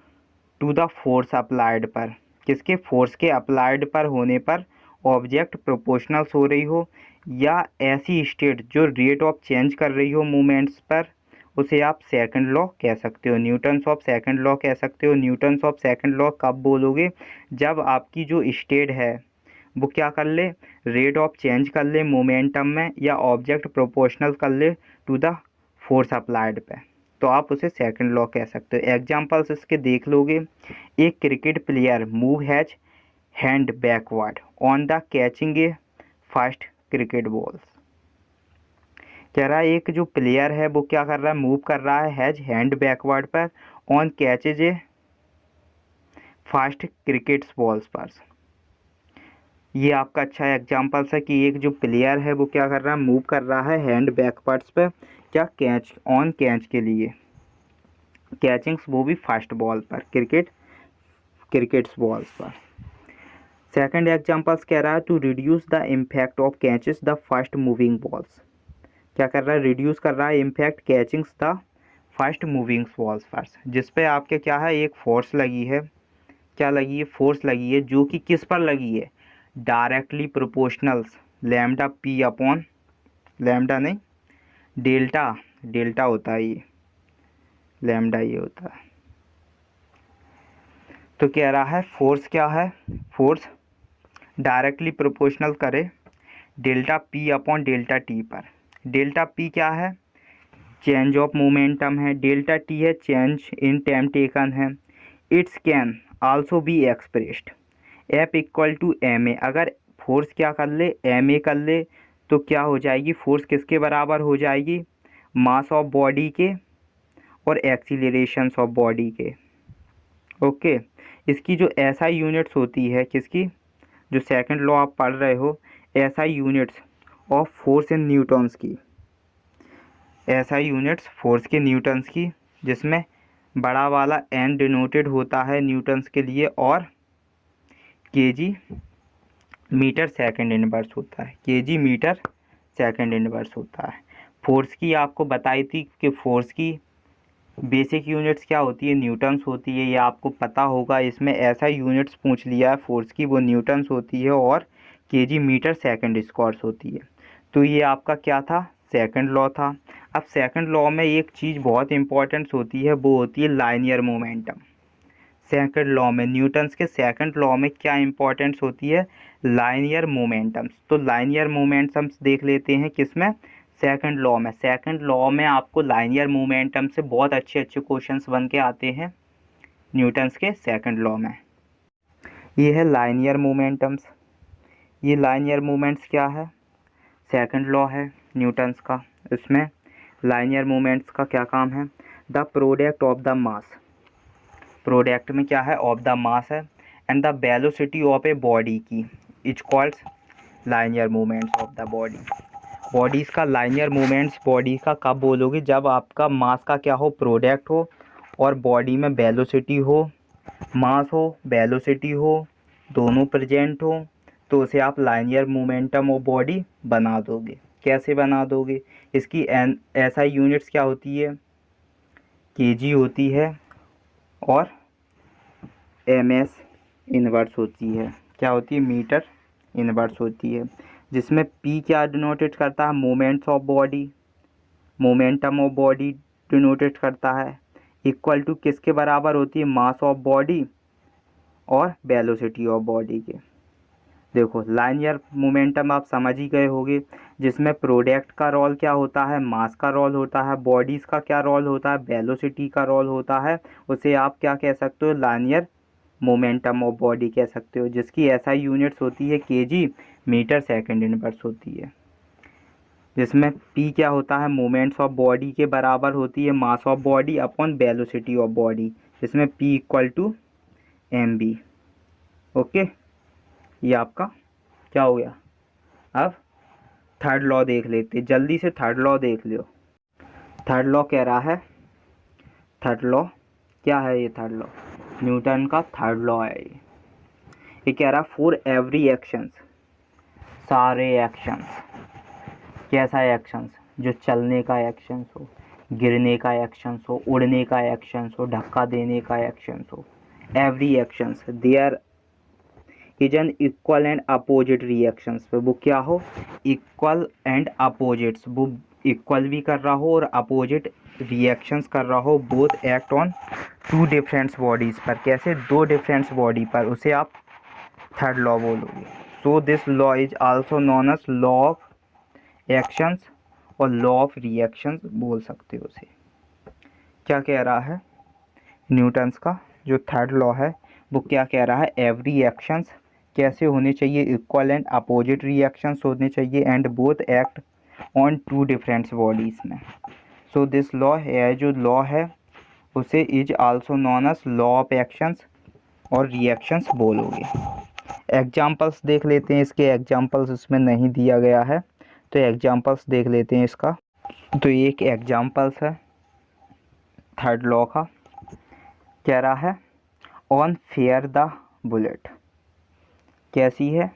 टू द फोर्स अप्लाइड पर, किसके, फोर्स के अप्लाइड पर होने पर ऑब्जेक्ट प्रोपोर्शनल हो रही हो, या ऐसी स्टेट जो रेट ऑफ चेंज कर रही हो मूवमेंट्स पर, उसे आप सेकंड लॉ कह सकते हो, न्यूटन्स ऑफ सेकंड लॉ कह सकते हो। न्यूटन्स ऑफ सेकंड लॉ कब बोलोगे? जब आपकी जो स्टेट है वो क्या कर ले, रेट ऑफ चेंज कर ले मोमेंटम में, या ऑब्जेक्ट प्रोपोर्शनल कर ले टू द फोर्स अप्लाइड पे, तो आप उसे सेकंड लॉ कह सकते हो। एग्जांपल्स इसके देख लोगे, एक cricket player move has hand backward on the catching A first cricket balls. कह रहा है एक जो प्लेयर है वो क्या कर रहा है, मूव कर रहा है हैज हैंड बैकवर्ड पर, on catches A first crickets balls पर। ये आपका अच्छा एग्जांपल्स है कि एक जो प्लेयर है वो क्या कर रहा है, मूव कर रहा है हैंड बैकवर्ड्स पे, क्या, कैच, ऑन कैच के लिए, कैचिंग्स वो भी फर्स्ट बॉल पर, क्रिकेट्स बॉल्स पर। सेकंड एग्जांपल्स कह रहा है to reduce the impact of catches the fast moving balls. क्या कर रहा है, रिड्यूस कर रहा है impact catchings the fast moving balls fast, जिस पे आपके क्या है, एक फोर्स लगी है, क्या लगी है, फोर्स लगी है, जो कि किस पर लगी है, directly proportionals lambda P upon, lambda नहीं, डेल्टा होता है ये, लैम्डा ये होता है। तो कह रहा है फोर्स क्या है, फोर्स डायरेक्टली प्रोपोर्शनल करे delta P upon delta T पर। डेल्टा पी क्या है, चेंज ऑफ मोमेंटम है, डेल्टा टी है चेंज इन टाइम टेकन है। Its can also be expressed F equal to M A. अगर फोर्स क्या कर ले, एम ए कर ले, तो क्या हो जाएगी, फोर्स किसके बराबर हो जाएगी, मास ऑफ बॉडी के और एक्सीलरेशंस ऑफ बॉडी के। ओके, इसकी जो एसआई यूनिट्स होती है किसकी, जो सेकंड लॉ आप पढ़ रहे हो, SI units of force in Newton's की, एसआई यूनिट्स फोर्स के न्यूटन्स की, जिसमें बड़ा वाला एन डिनोटेड होता है न्यूटन्स के लिए, और केजी मीटर सेकंड इनवर्स होता है, केजी मीटर सेकंड इनवर्स होता है। फोर्स की आपको बताई थी कि फोर्स की बेसिक यूनिट्स क्या होती है, न्यूटन्स होती है, ये आपको पता होगा। इसमें ऐसा यूनिट्स पूछ लिया है फोर्स की, वो न्यूटन्स होती है और केजी मीटर सेकंड स्क्वायर्स होती है। तो ये आपका क्या था, सेकंड लॉ था। अब सेकंड लॉ में एक चीज़ बहुत इंपॉर्टेंट होती है, वो होती है लाइनियर मोमेंटम। सेकंड लॉ में, न्यूटन्स के सेकंड लॉ में क्या इंपॉर्टेंस होती है, लाइनियर मोमेंटम्स। तो लाइनियर मोमेंटम्स देख लेते हैं किसमें, सेकंड लॉ में। सेकंड लॉ में आपको लाइनियर मोमेंटम से बहुत अच्छे अच्छे क्वेश्चंस बन के आते हैं न्यूटन्स के सेकंड लॉ में। ये है लाइनियर मोमेंटम्स। ये लाइनियर मोमेंट्स क्या है, सेकंड लॉ है न्यूटन्स का। इसमें लाइनियर मोमेंट्स का क्या काम है, the product of the mass, product में क्या है, ऑफ द मास है, and the velocity of a body की is called linear movements of the body. Bodies का लाइनियर मूवमेंट्स, बॉडी का कब बोलोगे, जब आपका मास का क्या हो, प्रोडक्ट हो, और बॉडी में वेलोसिटी हो, मास हो, वेलोसिटी हो, दोनों प्रेजेंट हो, तो उसे आप लाइनियर मोमेंटम ऑफ बॉडी बना दोगे। कैसे बना दोगे? इसकी SI यूनिट्स क्या होती है? kg होती है और MS इनवर्स होती है। क्या होती है? मीटर इनवर्स होती है। जिसमें P क्या डिनोटेट करता है? Moments of body, momentum of body denotate करता है। इक्वल टू किसके बराबर होती है? मास ऑफ बॉडी और वेलोसिटी ऑफ बॉडी के। देखो लाइनियर मोमेंटम आप समझ ही गए होंगे, जिसमें प्रोडक्ट का रोल क्या होता है? मास का रोल होता है। बॉडीज़ का क्या रोल होता है? वेलोसिटी का रोल होता है। उसे आप क्या कह सकते हो? लाइनियर मोमेंटम ऑफ बॉडी कह सकते हो, जिसकी SI यूनिट्स होती है kg, मीटर सेकंड इनवर्स होती है। जिसमें P क्या होता है? मोमेंट्स ऑफ बॉडी के बराबर होती है mass of body upon velocity of body, जिसमें P equal to mv। Okay, ये आपका क्या हो गया? अब थर्ड लॉ देख लेते, जल्दी से थर्ड लॉ देख लो। थर्ड लॉ कह रहा है, थर्ड लॉ क्या है? ये थर्ड लॉ न्यूटन का थर्ड लॉ है। ये कह रहा फॉर एवरी एक्शंस, सारे एक्शंस, कैसा एक्शंस? जो चलने का एक्शंस हो, गिरने का एक्शंस हो, उड़ने का एक्शंस हो, धक्का देने का एक्शंस हो, every actions there is an equal and opposite reactions. वो क्या हो? इक्वल एंड अपोजिट्स, वो इक्वल भी कर रहा हो और अपोजिट रिएक्शंस कर रहा हो। Both act on two different bodies पर। कैसे? दो डिफरेंट बॉडी पर। उसे आप थर्ड लॉ बोलोगे। So this law is also known as law of actions और लॉ ऑफ रिएक्शंस बोल सकते हो उसे। क्या कह रहा है? न्यूटन्स का जो थर्ड लॉ है वो क्या कह रहा है? एवरी एक्शंस कैसे होने चाहिए? इक्वल एंड अपोजिट रिएक्शंस होने चाहिए and both act on two different bodies में। सो दिस लॉ है, जो लॉ है उसे is also known as law of actions और रिएक्शंस बोलोगे। एग्जाम्पल्स देख लेते हैं इसके। एग्जाम्पल्स इसमें नहीं दिया गया है तो एग्जाम्पल्स देख लेते हैं इसका। तो एक एग्जाम्पल्स है थर्ड लॉ का। कह रहा है ऑन फेयर द बुलेट। कैसी है?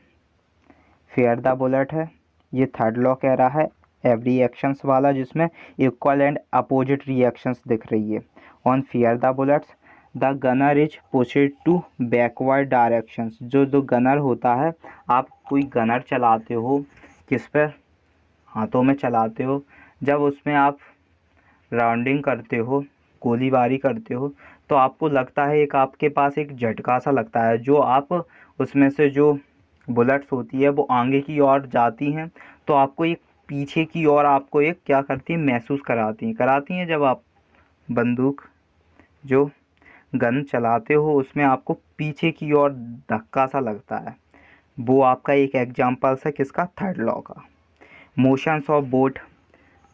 फेयर द बुलेट है। ये थर्ड लॉ कह रहा है एवरी एक्शंस वाला, जिसमें इक्वल एंड अपोजिट रिएक्शंस दिख रही है। On fire the bullets the gunner is pushed to backward directions. जो गनर होता है, आप कोई गनर चलाते हो, किस पर? हाथों में चलाते हो। जब उसमें आप राउंडिंग करते हो, गोलीबारी करते हो, तो आपको लगता है एक आपके पास एक झटका सा लगता है। जो आप उसमें से जो बुलेट्स होती है वो आगे की ओर जाती हैं, तो आपको एक पीछे की ओर आपको एक क्या करती है? महसूस कराती हैं। जब आप बंदूक जो गन चलाते हो उसमें आपको पीछे की ओर धक्का सा लगता है। वो आपका एक एग्जाम्पल्स है किसका? थर्ड लॉ का। मोशंस ऑफ बोट,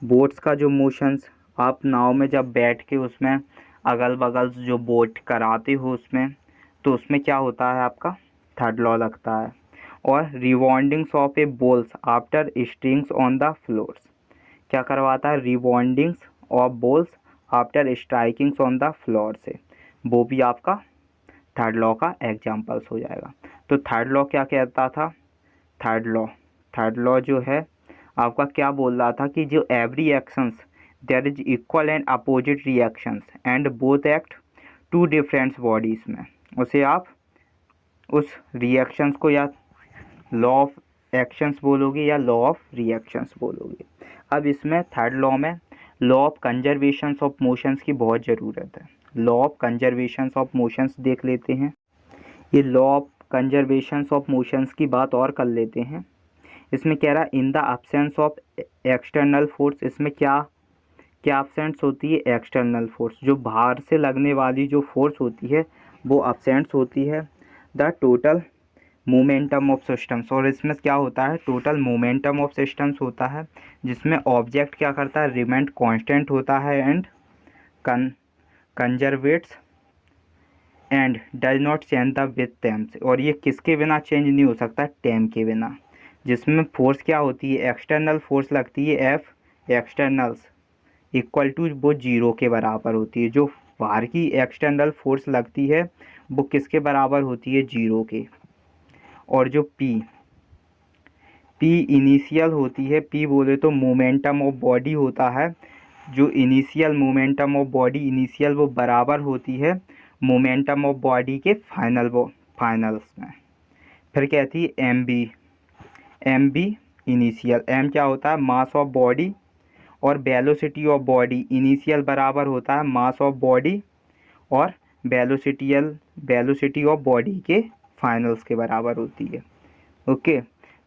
बोट्स का जो मोशंस, आप नाव में जब बैठ के उसमें अगल बगल जो बोट कराते हो उसमें, तो उसमें क्या होता है? आपका थर्ड लॉ लगता है। और reboundings of a balls after strings on the floors. क्या करवाता है? Reboundings of balls after strikings on the floor से। वो भी आपका थर्ड लॉ का एग्जाम्पल्स हो जाएगा। तो थर्ड लॉ क्या कहता था? थर्ड लॉ जो है आपका क्या बोल रहा था कि जो every actions there is equal and opposite reactions and both act two different bodies में, उसे आप उस रिएक्शंस को या लॉ ऑफ एक्शंस बोलोगे या लॉ ऑफ रिएक्शंस बोलोगे। अब इसमें थर्ड लॉ में law of conservation of motions की बहुत ज़रूरत है। Law of conservation of motions देख लेते हैं। ये law of conservation of motions की बात और कर लेते हैं। इसमें कह रहा in the absence of external force. इसमें क्या क्या एब्सेंस होती है? एक्सटर्नल फोर्स, जो बाहर से लगने वाली जो फोर्स होती है वो एब्सेंस होती है। The total momentum of systems, और इसमें क्या होता है? टोटल मोमेंटम ऑफ सिस्टम्स होता है, जिसमें ऑब्जेक्ट क्या करता है? रिमेंट कांस्टेंट होता है and conserves and does not change the with time. और ये किसके बिना चेंज नहीं हो सकता? टाइम के बिना। जिसमें फोर्स क्या होती है? एक्सटर्नल फोर्स लगती है एफ एक्सटर्नल्स इक्वल टू वो 0 के बराबर होती है। जो बाहर की एक्सटर्नल फोर्स लगती है वो किसके बराबर होती है? 0 के। और जो P पी इनिशियल होती है, पी बोले तो मोमेंटम ऑफ बॉडी होता है, जो initial momentum of body initial वो बराबर होती है मोमेंटम ऑफ बॉडी के फाइनल्स में। फिर कहती है एम बी इनिशियल, एम क्या होता है मास ऑफ बॉडी और वेलोसिटी ऑफ बॉडी, इनिशियल बराबर होता है मास ऑफ बॉडी और वेलोसिटी ऑफ बॉडी के फाइनल्स के बराबर होती है। ओके,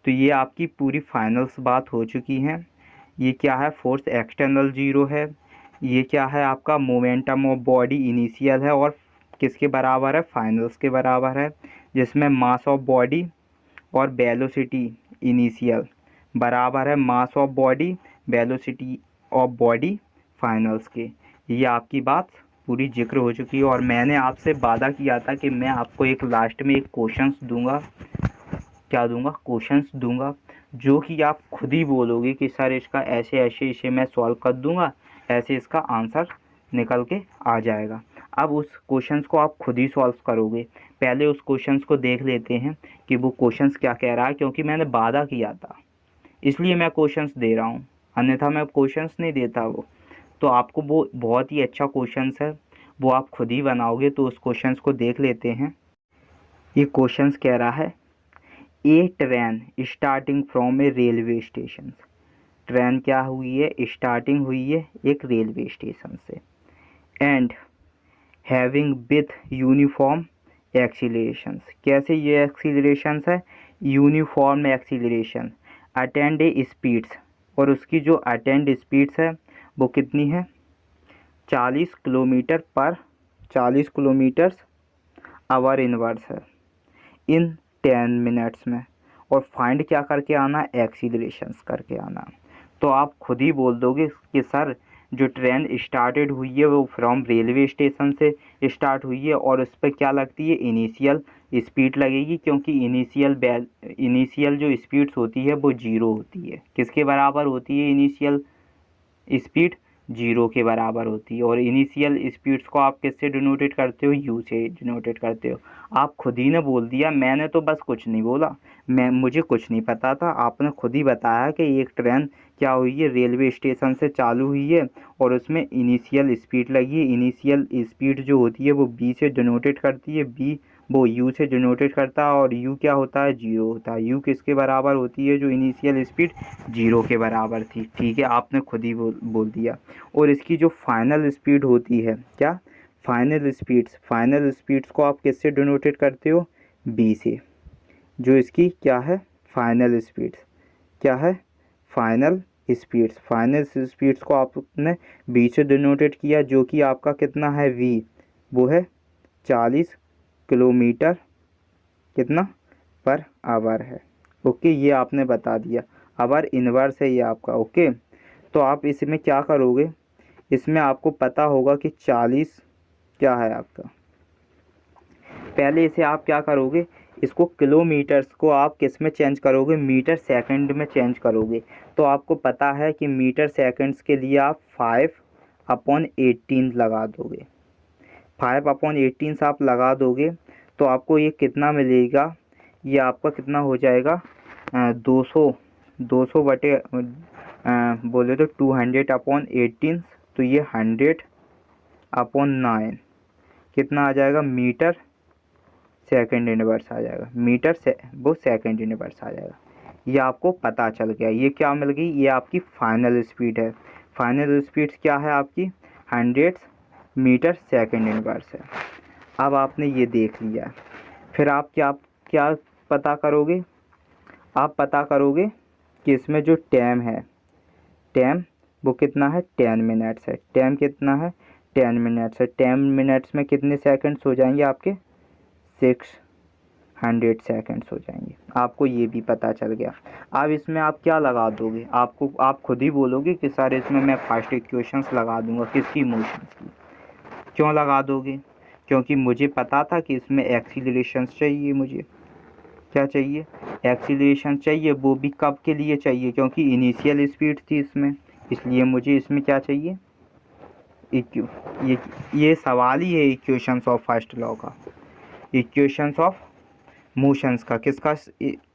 तो ये आपकी पूरी फाइनल्स बात हो चुकी है। ये क्या है, फोर्स एक्सटर्नल जीरो है, ये क्या है आपका मोमेंटम ऑफ बॉडी इनिशियल है और किसके बराबर है, फाइनल्स के बराबर है, जिसमें मास ऑफ बॉडी और वेलोसिटी इनिशियल बराबर है mass of body velocity of body finals के। ये आपकी बात पूरी जिक्र हो चुकी है। और मैंने आपसे वादा किया था कि मैं आपको एक लास्ट में एक क्वेश्चंस दूंगा, क्या दूंगा, क्वेश्चंस दूंगा, जो कि आप खुद ही बोलोगे कि सर इसका ऐसे ऐसे इसे मैं सॉल्व कर दूंगा, ऐसे इसका आंसर निकल के आ जाएगा। अब उस क्वेश्चंस को आप खुद ही सॉल्व करोगे। पहले उस क्वेश्चंस को देख लेते हैं कि वो क्वेश्चंस क्या कह रहा है, क्योंकि मैंने वादा किया था इसलिए मैं क्वेश्चंस दे रहा हूँ, अन्यथा मैं क्वेश्चंस नहीं देता वो। तो आपको वो बहुत ही अच्छा क्वेश्चंस है, वो आप खुद ही बनाओगे। तो उस क्वेश्चंस को देख लेते हैं। ये क्वेश्चंस कह रहा है a train starting from a railway station, train क्या हुई है, स्टार्टिंग हुई है एक रेलवे स्टेशन से, and having with uniform accelerations, कैसे ये एक्सीलरेशंस है, uniform acceleration, attend a speeds, और उसकी जो अटेंड स्पीड्स है वो कितनी है 40 किलोमीटर्स आवर इनवर्स है इन 10 मिनट्स में। और फाइंड क्या करके आना, एक्सीलरेशंस करके आना। तो आप खुद ही बोल दोगे कि सर जो ट्रेन स्टार्टेड हुई है वो फ्रॉम रेलवे स्टेशन से स्टार्ट हुई है और उस पर क्या लगती है, इनिशियल स्पीड लगेगी, क्योंकि इनिशियल जो स्पीड्स होती है वो जीरो होती है। किसके बराबर होती है इनिशियल स्पीड, जीरो के बराबर होती है। और इनिशियल स्पीड्स को आप किससे डिनोटेट करते हो, यू से डिनोटेट करते हो। आप खुद ही ने बोल दिया, मैंने तो बस कुछ नहीं बोला, मुझे कुछ नहीं पता था, आपने खुद ही बताया कि एक ट्रेन क्या हुई है, रेलवे स्टेशन से चालू हुई है और उसमें इनिशियल स्पीड लगी है। इनिशियल स्पीड जो होती है वो बी से डिनोटेट करती है, बी वो यू से डिनोटेट करता है और यू क्या होता है, जीरो होता है। यू किसके बराबर होती है, जो इनिशियल स्पीड जीरो के बराबर थी। ठीक है, आपने खुद ही बोल दिया। और इसकी जो फाइनल स्पीड होती है, क्या, फाइनल स्पीड्स को आप किससे डिनोटेट करते हो, बी से। जो इसकी क्या है, फाइनल स्पीड्स, क्या है, फाइनल स्पीड्स को आपने बी से डिनोटेट किया, जो कि आपका कितना है, वी, वो है 40 किलोमीटर कितना पर आवर है। ओके, ये आपने बता दिया, आवर इनवर्स है ये आपका। ओके, तो आप इसमें क्या करोगे, इसमें आपको पता होगा कि 40 क्या है आपका। पहले इसे आप क्या करोगे, इसको किलोमीटर्स को आप किस में चेंज करोगे, मीटर सेकंड में चेंज करोगे। तो आपको पता है कि मीटर सेकंड्स के लिए आप 5/18 लगा दोगे। 5/18 आप लगा दोगे तो आपको ये कितना मिलेगा, ये आपका कितना हो जाएगा, 200 बटे बोले तो 200/18, तो ये 100/9 कितना आ जाएगा, मीटर सेकंड इनवर्स आ जाएगा, वो सेकंड इनवर्स आ जाएगा। ये आपको पता चल गया। ये क्या मिल गई, ये आपकी फाइनल स्पीड है। फाइनल स्पीड क्या है आपकी, 100 मीटर सेकंड इनवर्स है। अब आपने ये देख लिया, फिर आप क्या पता करोगे, आप पता करोगे कि इसमें जो टाइम है, टाइम वो कितना है, 10 मिनट्स है। टाइम कितना है, 10 मिनट्स है। 10 मिनट्स में कितने सेकंड्स हो जाएंगे आपके, 600 सेकंड्स हो जाएंगे। आपको ये भी पता चल गया। अब इसमें आप क्या लगा दोगे, आप खुद ही बोलोगे कि सर इसमें मैं फर्स्ट इक्वेशंस लगा दूंगा, किसकी, मोशंस की। क्यों लगा दोगे, क्योंकि मुझे पता था कि इसमें एक्सीलरेशंस चाहिए, मुझे क्या चाहिए, एक्सीलरेशन चाहिए। वो भी कब के लिए चाहिए, क्योंकि इनिशियल स्पीड थी इसमें, इसलिए मुझे इसमें क्या चाहिए, ये सवाल ही है इक्वेशंस ऑफ फर्स्ट लॉ का, इक्वेशंस ऑफ मोशंस का। किसका,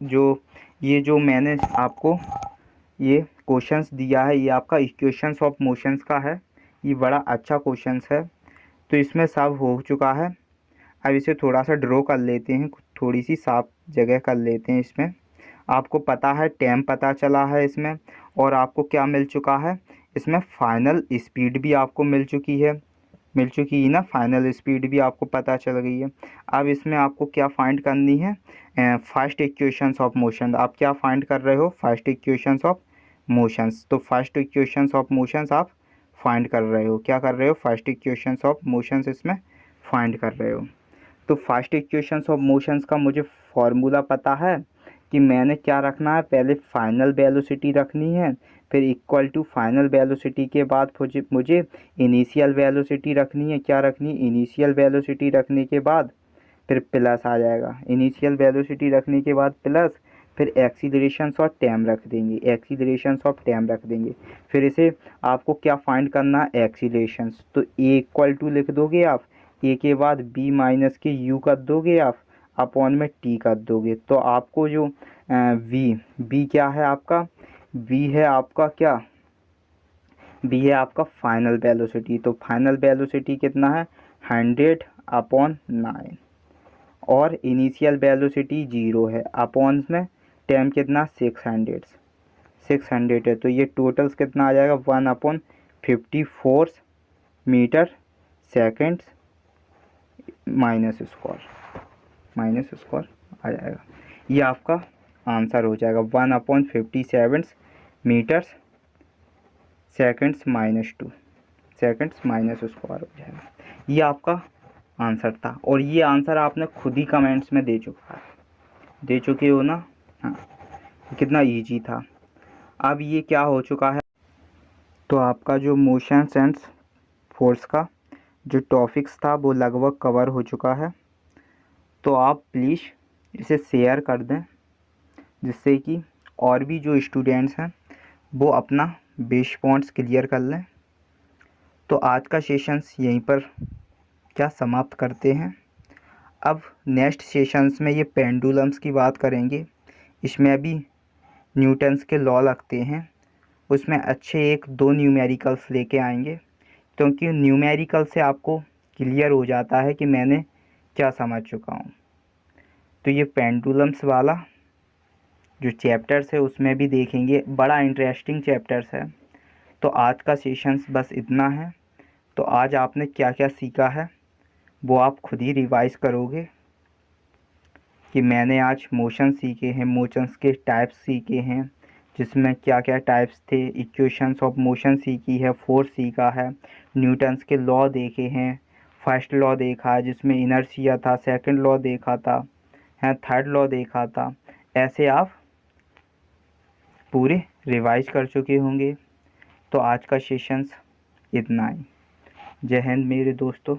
जो ये जो मैंने आपको ये क्वेश्चंस दिया है, ये आपका इक्वेशंस ऑफ मोशंस का है। ये बड़ा अच्छा क्वेश्चंस है। तो इसमें सब हो चुका है। अब इसे थोड़ा सा ड्रॉ कर लेते हैं, थोड़ी सी साफ जगह कर लेते हैं। इसमें आपको पता है टाइम पता चला है इसमें, और आपको क्या मिल चुका है इसमें, फाइनल स्पीड भी आपको मिल चुकी है ना, फाइनल स्पीड भी आपको पता चल गई है। अब इसमें आपको क्या फाइंड करनी है, फर्स्ट इक्वेशंस ऑफ मोशन। आप क्या फाइंड कर रहे हो, फर्स्ट इक्वेशंस ऑफ मोशंस। तो फर्स्ट इक्वेशंस ऑफ मोशंस आप फाइंड कर रहे हो, क्या कर रहे हो, फर्स्ट इक्वेशंस ऑफ मोशंस इसमें फाइंड कर रहे हो। तो फर्स्ट इक्वेशंस ऑफ मोशंस का मुझे फॉर्मूला पता है कि मैंने क्या रखना है, पहले फाइनल वेलोसिटी रखनी है, फिर इक्वल टू फाइनल वेलोसिटी के बाद मुझे इनिशियल वेलोसिटी रखनी है। क्या रखनी, इनिशियल वेलोसिटी रखने के बाद फिर प्लस आ जाएगा, इनिशियल वेलोसिटी रखने के बाद प्लस, फिर एक्सीलरेशंस और टाइम रख देंगे, एक्सीलरेशंस ऑफ टाइम रख देंगे। फिर इसे आपको क्या फाइंड करना है, एक्सीलरेशंस। तो ए इक्वल टू लिख दोगे आप, ए के बाद बी माइनस के यू कर दोगे आप, अपॉन में टी कर दोगे। तो आपको जो बी क्या है आपका, बी है आपका क्या, बी है आपका फाइनल वेलोसिटी। तो फाइनल वेलोसिटी कितना है, 100/9, और इनिशियल वेलोसिटी 0 है, अपॉन में टाइम कितना 600 है। तो ये टोटल्स कितना आ जाएगा, 1/54 मीटर सेकेंड्स माइनस स्क्वायर आ जाएगा। ये आपका आंसर हो जाएगा, 1/57 metres seconds -2 seconds minus square हो जाएगा। ये आपका आंसर था, और ये आंसर आपने खुद ही कमेंट्स में दे चुके हो ना। हाँ, कितना इजी था। अब ये क्या हो चुका है, तो आपका जो मोशन एंड फोर्स का जो टॉपिक्स था वो लगभग कवर हो चुका है। तो आप प्लीज़ इसे शेयर कर दें, जिससे कि और भी जो स्टूडेंट्स हैं वो अपना बेस पॉइंट्स क्लियर कर लें। तो आज का सेशंस यहीं पर क्या समाप्त करते हैं। अब नेक्स्ट सेशंस में ये पेंडुलम्स की बात करेंगे। इसमें अभी न्यूटन्स के लॉ लगते हैं, उसमें अच्छे 1-2 न्यूमेरिकल्स लेके आएंगे, क्योंकि न्यूमेरिकल से आपको क्लियर हो जाता है कि मैंने क्या समझ चुका हूँ। तो ये पेंडुलम्स वाला जो चैप्टर्स है उसमें भी देखेंगे, बड़ा इंटरेस्टिंग चैप्टर्स है। तो आज का सेशंस बस इतना है। तो आज आपने क्या क्या सीखा है वो आप खुद ही रिवाइज करोगे, कि मैंने आज मोशन सीखे हैं, मोशंस के टाइप्स सीखे हैं, जिसमें क्या क्या टाइप्स थे, इक्वेशंस ऑफ मोशन सीखी है, फोर्स सीखा है, न्यूटन्स के लॉ देखे हैं, फर्स्ट लॉ देखा है जिसमें इनर्शिया था, सेकंड लॉ देखा था, थर्ड लॉ देखा था। ऐसे आप पूरे रिवाइज कर चुके होंगे। तो आज का सेशंस इतना ही। जय हिंद मेरे दोस्तों।